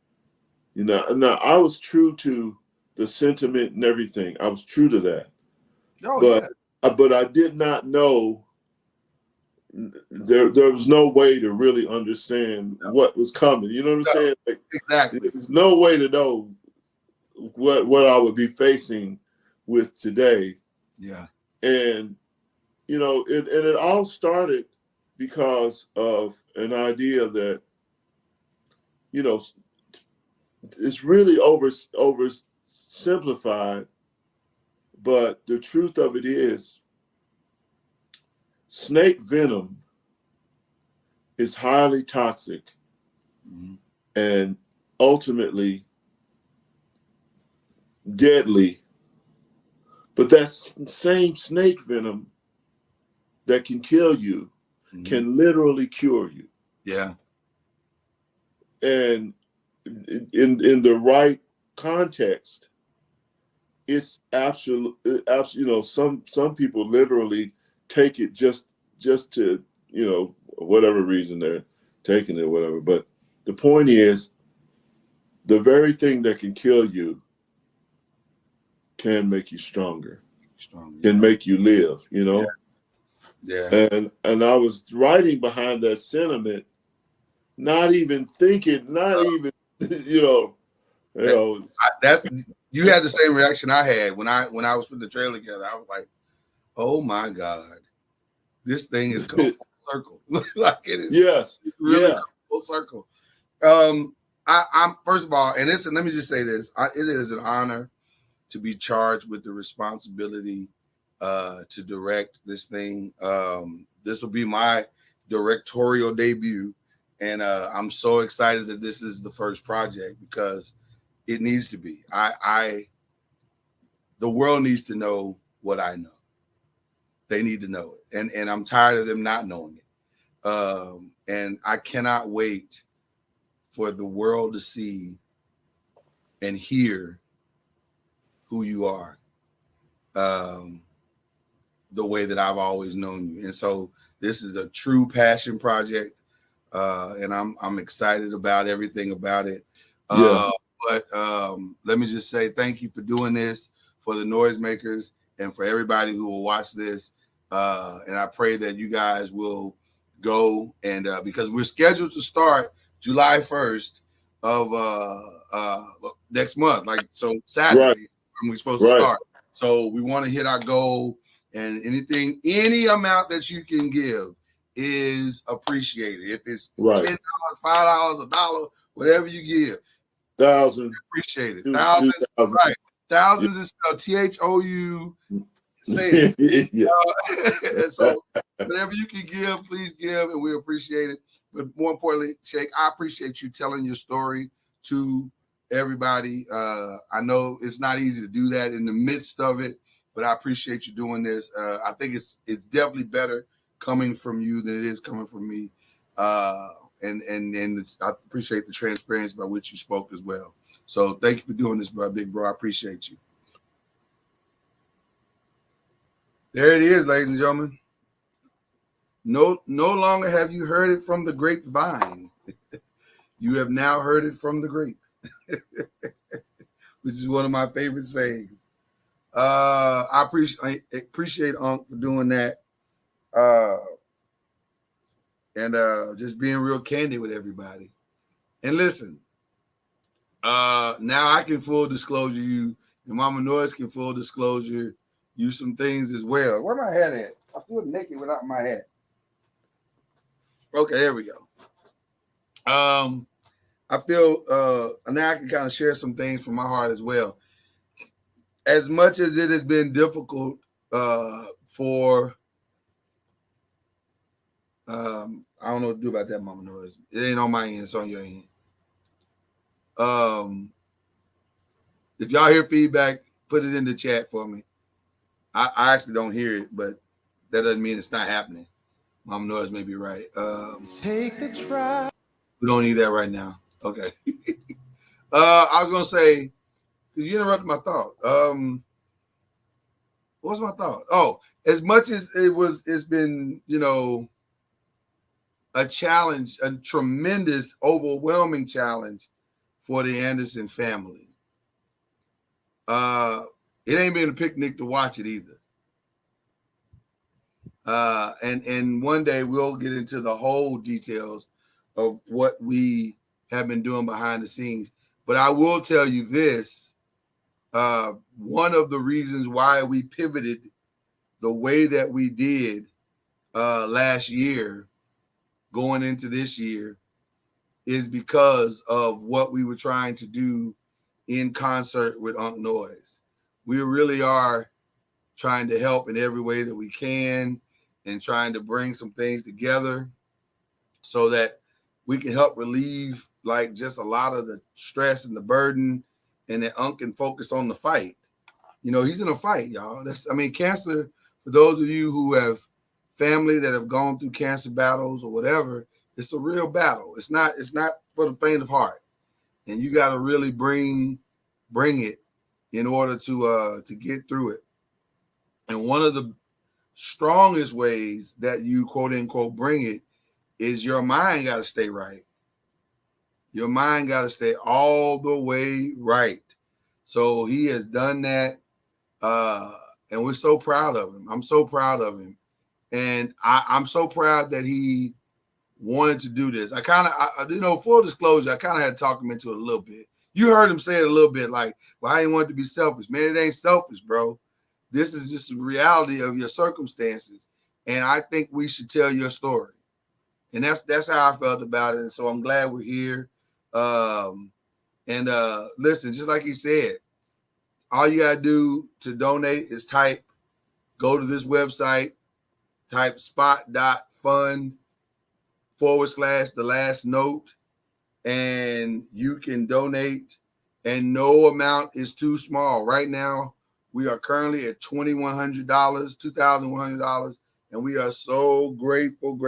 S4: You know, now I was true to the sentiment and everything. I was true to that. But I did not know, there was no way to really understand what was coming. You know what I'm saying? Like,
S2: exactly.
S4: There's no way to know what I would be facing with today.
S2: Yeah.
S4: And, you know, it all started because of an idea that, you know, it's really oversimplified, but the truth of it is, snake venom is highly toxic and ultimately deadly. But that same snake venom that can kill you can literally cure you. Yeah. And in the right context, it's absolutely, you know, some people literally take it just to, you know, whatever reason they're taking it, whatever. But the point is, the very thing that can kill you can make you stronger, can make you live, you know? Yeah. And I was writing behind that sentiment, not even thinking, not even, you know,
S2: you had the same reaction I had when I was putting the trailer together. I was like, oh my God, this thing is going full circle. Like it is.
S4: Yes.
S2: Really full circle. I'm first of all, and let me just say this. It is an honor to be charged with the responsibility to direct this thing. This will be my directorial debut. And I'm so excited that this is the first project, because it needs to be. The world needs to know what I know. They need to know it. And I'm tired of them not knowing it. And I cannot wait for the world to see and hear who you are, the way that I've always known you. And so this is a true passion project. and I'm excited about everything about it.
S4: Yeah.
S2: But let me just say thank you for doing this for the noisemakers and for everybody who will watch this. And I pray that you guys will go and because we're scheduled to start July 1st of next month, like so
S4: Right.
S2: Saturday when we're supposed to
S4: Right.
S2: start. So we want to hit our goal, and any amount that you can give is appreciated. If it's
S4: Right.
S2: $10, $5, $1, whatever you give,
S4: 1,000.
S2: appreciate it.
S4: 2,000.
S2: Right? Thousands is spelled THOU. Say it.
S4: Yeah.
S2: And so whatever you can give, please give, and we appreciate it. But more importantly, Shake, I appreciate you telling your story to everybody. I know it's not easy to do that in the midst of it, but I appreciate you doing this. I think it's definitely better coming from you than it is coming from me. And I appreciate the transparency by which you spoke as well. So thank you for doing this, bro, big bro. I appreciate you. There it is, ladies and gentlemen. No longer have you heard it from the grapevine. You have now heard it from the grape, which is one of my favorite sayings. I appreciate Unc for doing that. And just being real candid with everybody. And listen, now I can full disclosure you, and Mama Noise can full disclosure you some things as well. Where my hat at? I feel naked without my hat. Okay, there we go. I feel now I can kind of share some things from my heart as well. As much as it has been difficult for I don't know what to do about that, Mama Noise. It ain't on my end, it's on your end. If y'all hear feedback, put it in the chat for me. I actually don't hear it, but that doesn't mean it's not happening. Mama Noise may be right.
S1: Take the try.
S2: We don't need that right now. Okay. I was gonna say, because you interrupted my thought. What's my thought? Oh, as much as it's been, a challenge, a tremendous, overwhelming challenge for the Anderson family. It ain't been a picnic to watch it either. And one day we'll get into the whole details of what we have been doing behind the scenes. But I will tell you this, one of the reasons why we pivoted the way that we did last year going into this year is because of what we were trying to do in concert with Unc Noise. We really are trying to help in every way that we can and trying to bring some things together so that we can help relieve like just a lot of the stress and the burden, and that Unc can focus on the fight. He's in a fight, y'all. Cancer, for those of you who have family that have gone through cancer battles or whatever, it's a real battle. It's not for the faint of heart. And you got to really bring it in order to get through it. And one of the strongest ways that you quote unquote bring it is your mind got to stay right. Your mind got to stay all the way right. So he has done that. And we're so proud of him. I'm so proud of him. And I'm so proud that he wanted to do this. Full disclosure, I kind of had to talk him into it a little bit. You heard him say it a little bit like, well, I didn't want it to be selfish. Man, it ain't selfish, bro. This is just the reality of your circumstances. And I think we should tell your story. And that's how I felt about it. And so I'm glad we're here. Listen, just like he said, all you got to do to donate is go to this website, type spot.fund/the last note, and you can donate, and no amount is too small. Right now, we are currently at $2,100, $2,100, and we are so grateful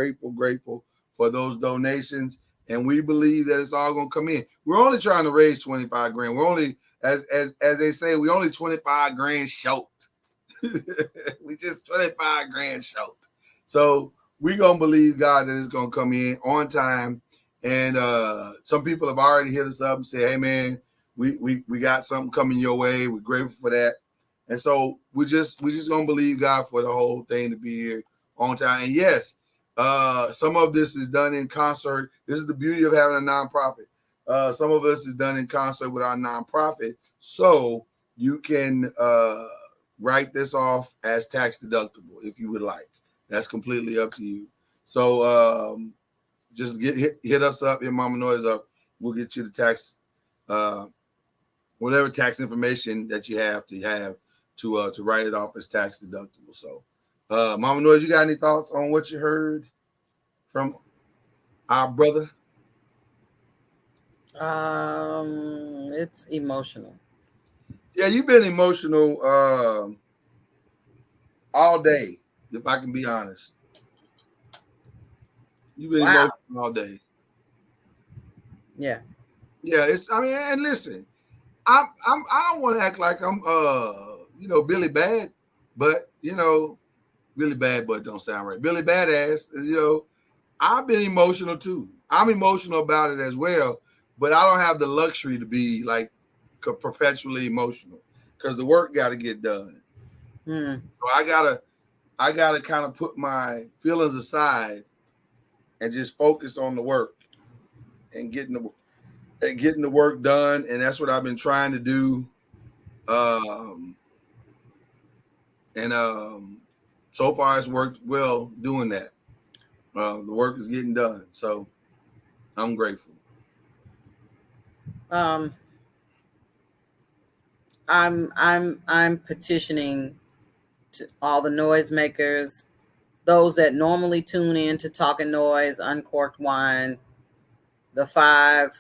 S2: for those donations. And we believe that it's all going to come in. We're only trying to raise 25 grand. We're only, as they say, we only 25 grand short. We just 25 grand short. So we gonna believe God that it's gonna come in on time. And some people have already hit us up and said, "Hey man, we got something coming your way. We're grateful for that." And so we just gonna believe God for the whole thing to be here on time. And yes, some of this is done in concert. This is the beauty of having a nonprofit. Some of us is done in concert with our nonprofit, so you can write this off as tax deductible if you would like. That's completely up to you. So just hit us up, hit Mama Noise up. We'll get you the tax, whatever tax information that you have to write it off as tax deductible. So, Mama Noise, you got any thoughts on what you heard from our brother?
S3: It's emotional.
S2: Yeah, you've been emotional all day, if I can be honest. You've been emotional all day.
S3: Yeah.
S2: Yeah, and listen, I don't want to act like I'm Billy Bad, but Billy Bad but don't sound right. Billy Badass, I've been emotional too. I'm emotional about it as well, but I don't have the luxury to be like perpetually emotional because the work got to get done. So I gotta kind of put my feelings aside and just focus on the work and getting the work done. And that's what I've been trying to do. So far it's worked well doing that. The work is getting done. So I'm grateful.
S3: I'm petitioning to all the noisemakers, those that normally tune in to Talking Noise, Uncorked Wine, the Five,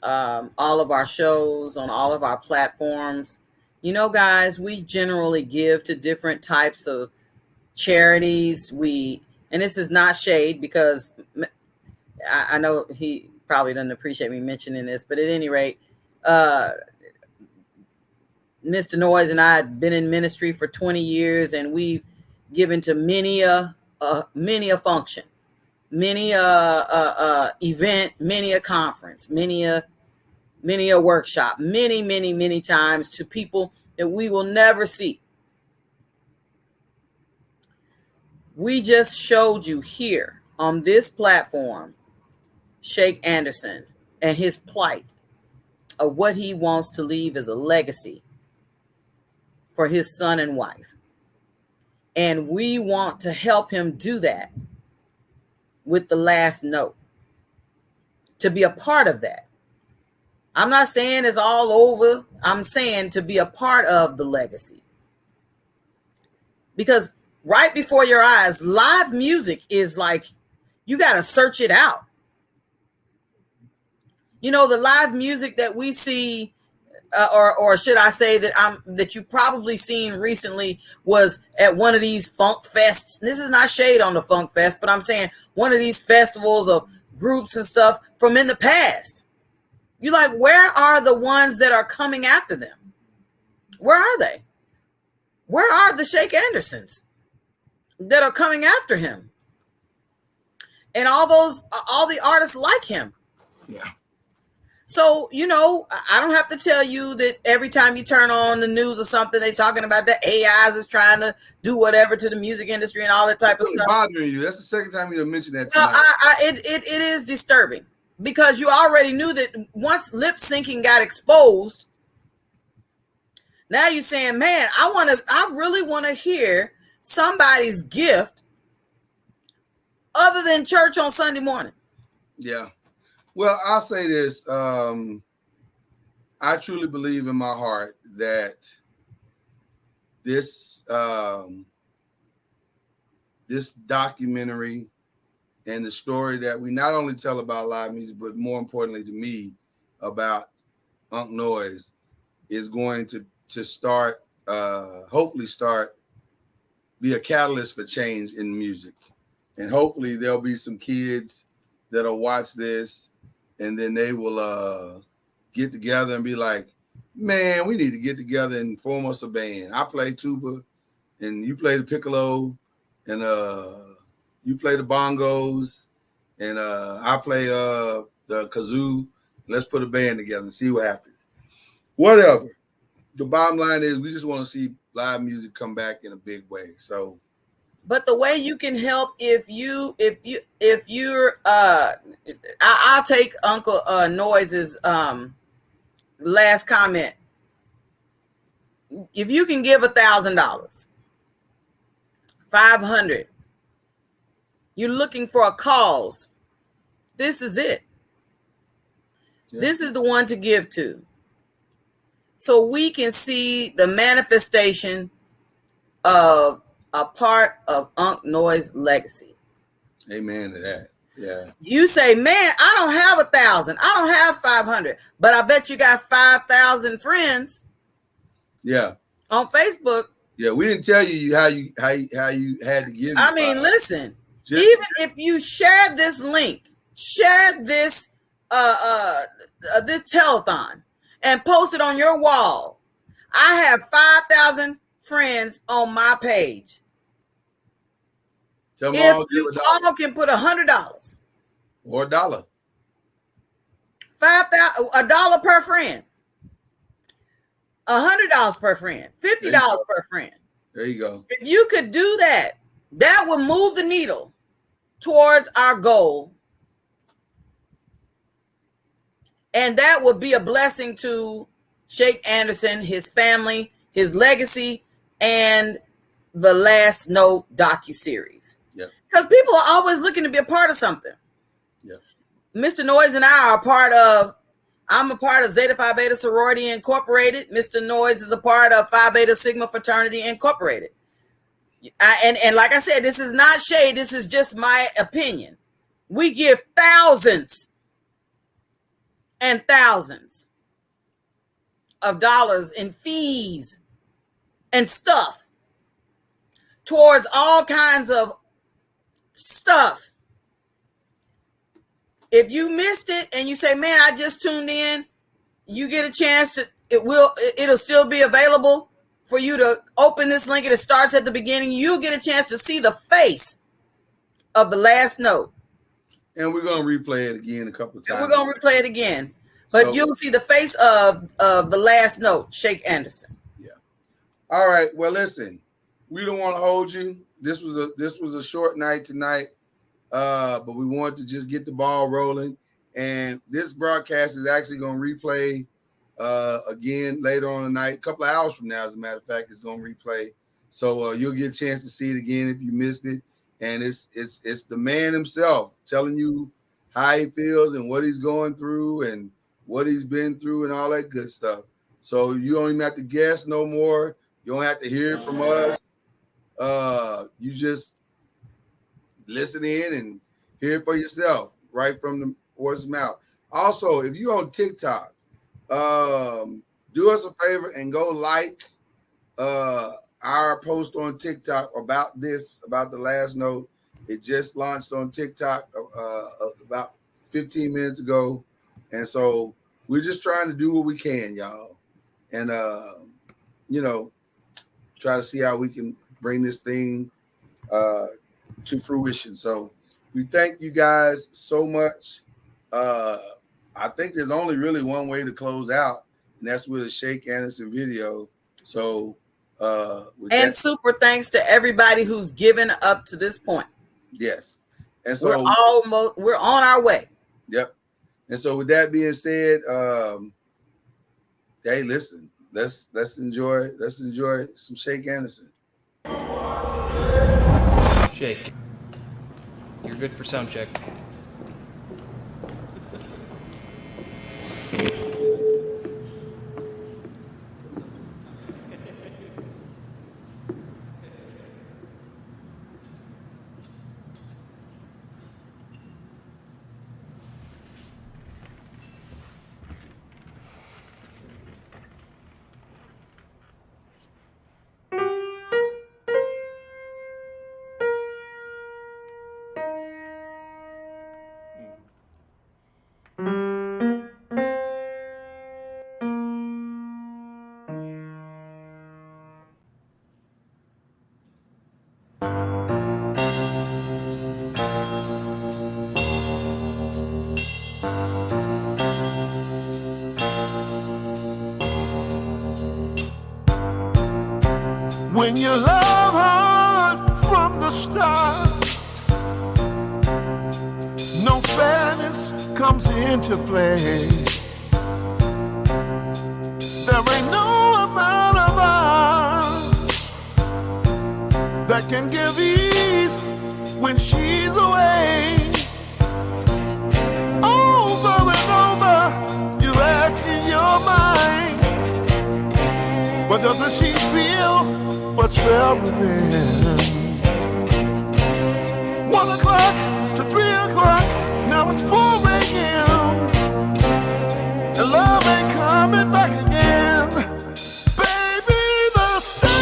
S3: all of our shows on all of our platforms. Guys, we generally give to different types of charities. And this is not shade because I know he probably doesn't appreciate me mentioning this, but at any rate, Mr. Noise and I had been in ministry for 20 years, and we've given to many a function, many a event, many a conference, many a workshop, many times to people that we will never see. We just showed you here on this platform, Sheikh Anderson and his plight of what he wants to leave as a legacy for his son and wife. And we want to help him do that with the last note, to be a part of that. I'm not saying it's all over. I'm saying to be a part of the legacy. Because right before your eyes, live music is like, you got to search it out. The live music that we see, or should I say that you probably seen recently, was at one of these funk fests. This is not shade on the funk fest, but I'm saying one of these festivals of groups and stuff from in the past. You're like, where are the ones that are coming after them? Where are they? Where are the Sheikh Andersons that are coming after him? And all the artists like him.
S2: Yeah.
S3: So, I don't have to tell you that every time you turn on the news or something, they're talking about the AIs is trying to do whatever to the music industry and all that type of stuff.
S2: Bothering you? That's the second time you mentioned that
S3: tonight.
S2: Well,
S3: it is disturbing because you already knew that once lip syncing got exposed. Now you're saying, man, I really want to hear somebody's gift other than church on Sunday morning.
S2: Yeah. Well, I'll say this. I truly believe in my heart that this documentary and the story that we not only tell about live music, but more importantly to me about Unc Noise is going to start, hopefully be a catalyst for change in music. And hopefully there'll be some kids that'll watch this and then they will get together and be like, man, we need to get together and form us a band. I play tuba and you play the piccolo and you play the bongos, and I play the kazoo. Let's put a band together and see what happens. Whatever. The bottom line is, we just want to see live music come back in a big way. So,
S3: but the way you can help, if you're I'll take Uncle Noise's last comment. If you can give $1,000, 500, you're looking for a cause, this is it. Yeah. This is the one to give to, so we can see the manifestation of a part of Unc Noise legacy.
S2: Amen to that. Yeah.
S3: You say, man, I don't have 1,000, I don't have 500, but I bet you got 5,000 friends.
S2: Yeah.
S3: On Facebook.
S2: Yeah, we didn't tell you how you had to give.
S3: I mean, listen. Even if you share this link, share this this telethon, and post it on your wall. I have 5,000 friends on my page.
S2: Tell them
S3: if
S2: all
S3: you all can put $100
S2: or $1,
S3: $1 per friend, $100 per friend, $50 per friend.
S2: There you go.
S3: If you could do that, that would move the needle towards our goal. And that would be a blessing to Sheikh Anderson, his family, his legacy, and the Last Note docuseries.
S2: Yeah.
S3: Because people are always looking to be a part of something.
S2: Yeah.
S3: Mr. Noise and I are I'm a part of Zeta Phi Beta Sorority Incorporated. Mr. Noise is a part of Phi Beta Sigma Fraternity Incorporated. And like I said, this is not shade. This is just my opinion. We give thousands and thousands of dollars in fees and stuff towards all kinds of stuff. If you missed it and you say, man, I just tuned in, you get a chance to, it'll still be available for you to open this link. It starts at the beginning. You'll get a chance to see the face of the Last Note.
S2: And we're going to replay it again a couple of times.
S3: And we're going to replay it again. But you'll see the face of the Last Note, Sheikh Anderson.
S2: Yeah. All right. Well, listen, we don't want to hold you. This was a short night tonight. But we wanted to just get the ball rolling. And this broadcast is actually going to replay again later on tonight. A couple of hours from now, as a matter of fact, it's going to replay. So you'll get a chance to see it again if you missed it. And it's the man himself telling you how he feels and what he's going through and what he's been through and all that good stuff. So you don't even have to guess no more. You don't have to hear it from us. You just listen in and hear it for yourself right from the horse's mouth. Also, if you're on TikTok, do us a favor and go like our post on TikTok about the Last Note. It just launched on TikTok about 15 minutes ago. And so we're just trying to do what we can, y'all. And, try to see how we can bring this thing to fruition. So we thank you guys so much. I think there's only really one way to close out, and that's with a Sheikh Anderson video. So
S3: super thanks to everybody who's given up to this point.
S2: Yes. And so
S3: we're on our way.
S2: Yep. And so with that being said, hey, listen, let's enjoy some Sheikh Anderson.
S5: Shake. You're good for sound check.
S1: When you love hard from the start, no fairness comes into play. There ain't no amount of ours that can give ease when she's away. Over and over, you're asking your mind, but doesn't she feel what's felt within? 1 o'clock to 3 o'clock, now it's 4 a.m. and love ain't coming back again. Baby, the sun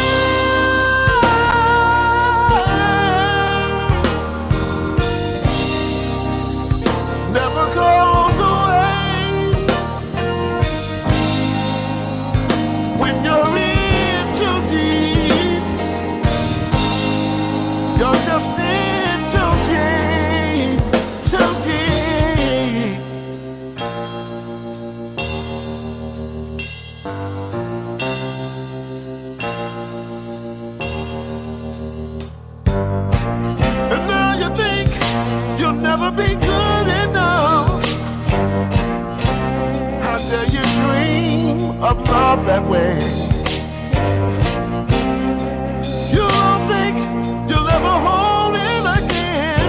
S1: never goes away. When you're in too deep, you're just in too deep, too deep. And now you think you'll never be good enough. How dare you dream of love that way? You don't think you'll ever hold it again.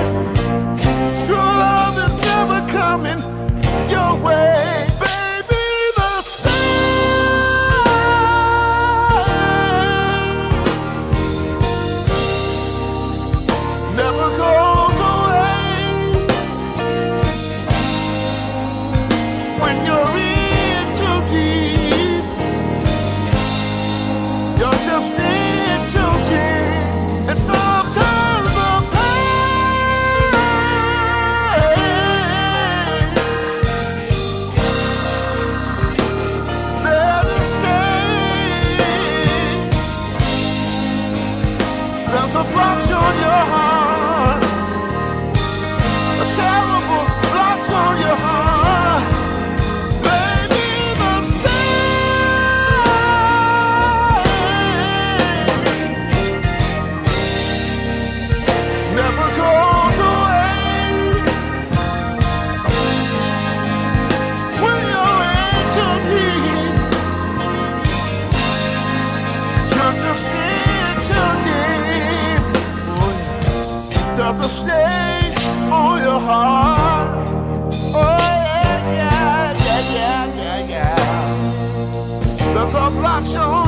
S1: True love is never coming your way. Baby, the sun never goes away. When you're in too deep, you're just in too deep. And sometimes the pain is there to stay. There's a blotch on your heart, a terrible blotch on your heart. Baby, the stain never goes away. When you're in too deep, you're just in too deep. There's a stain on your heart. Oh yeah, yeah, yeah, yeah, yeah, yeah. There's a blotch on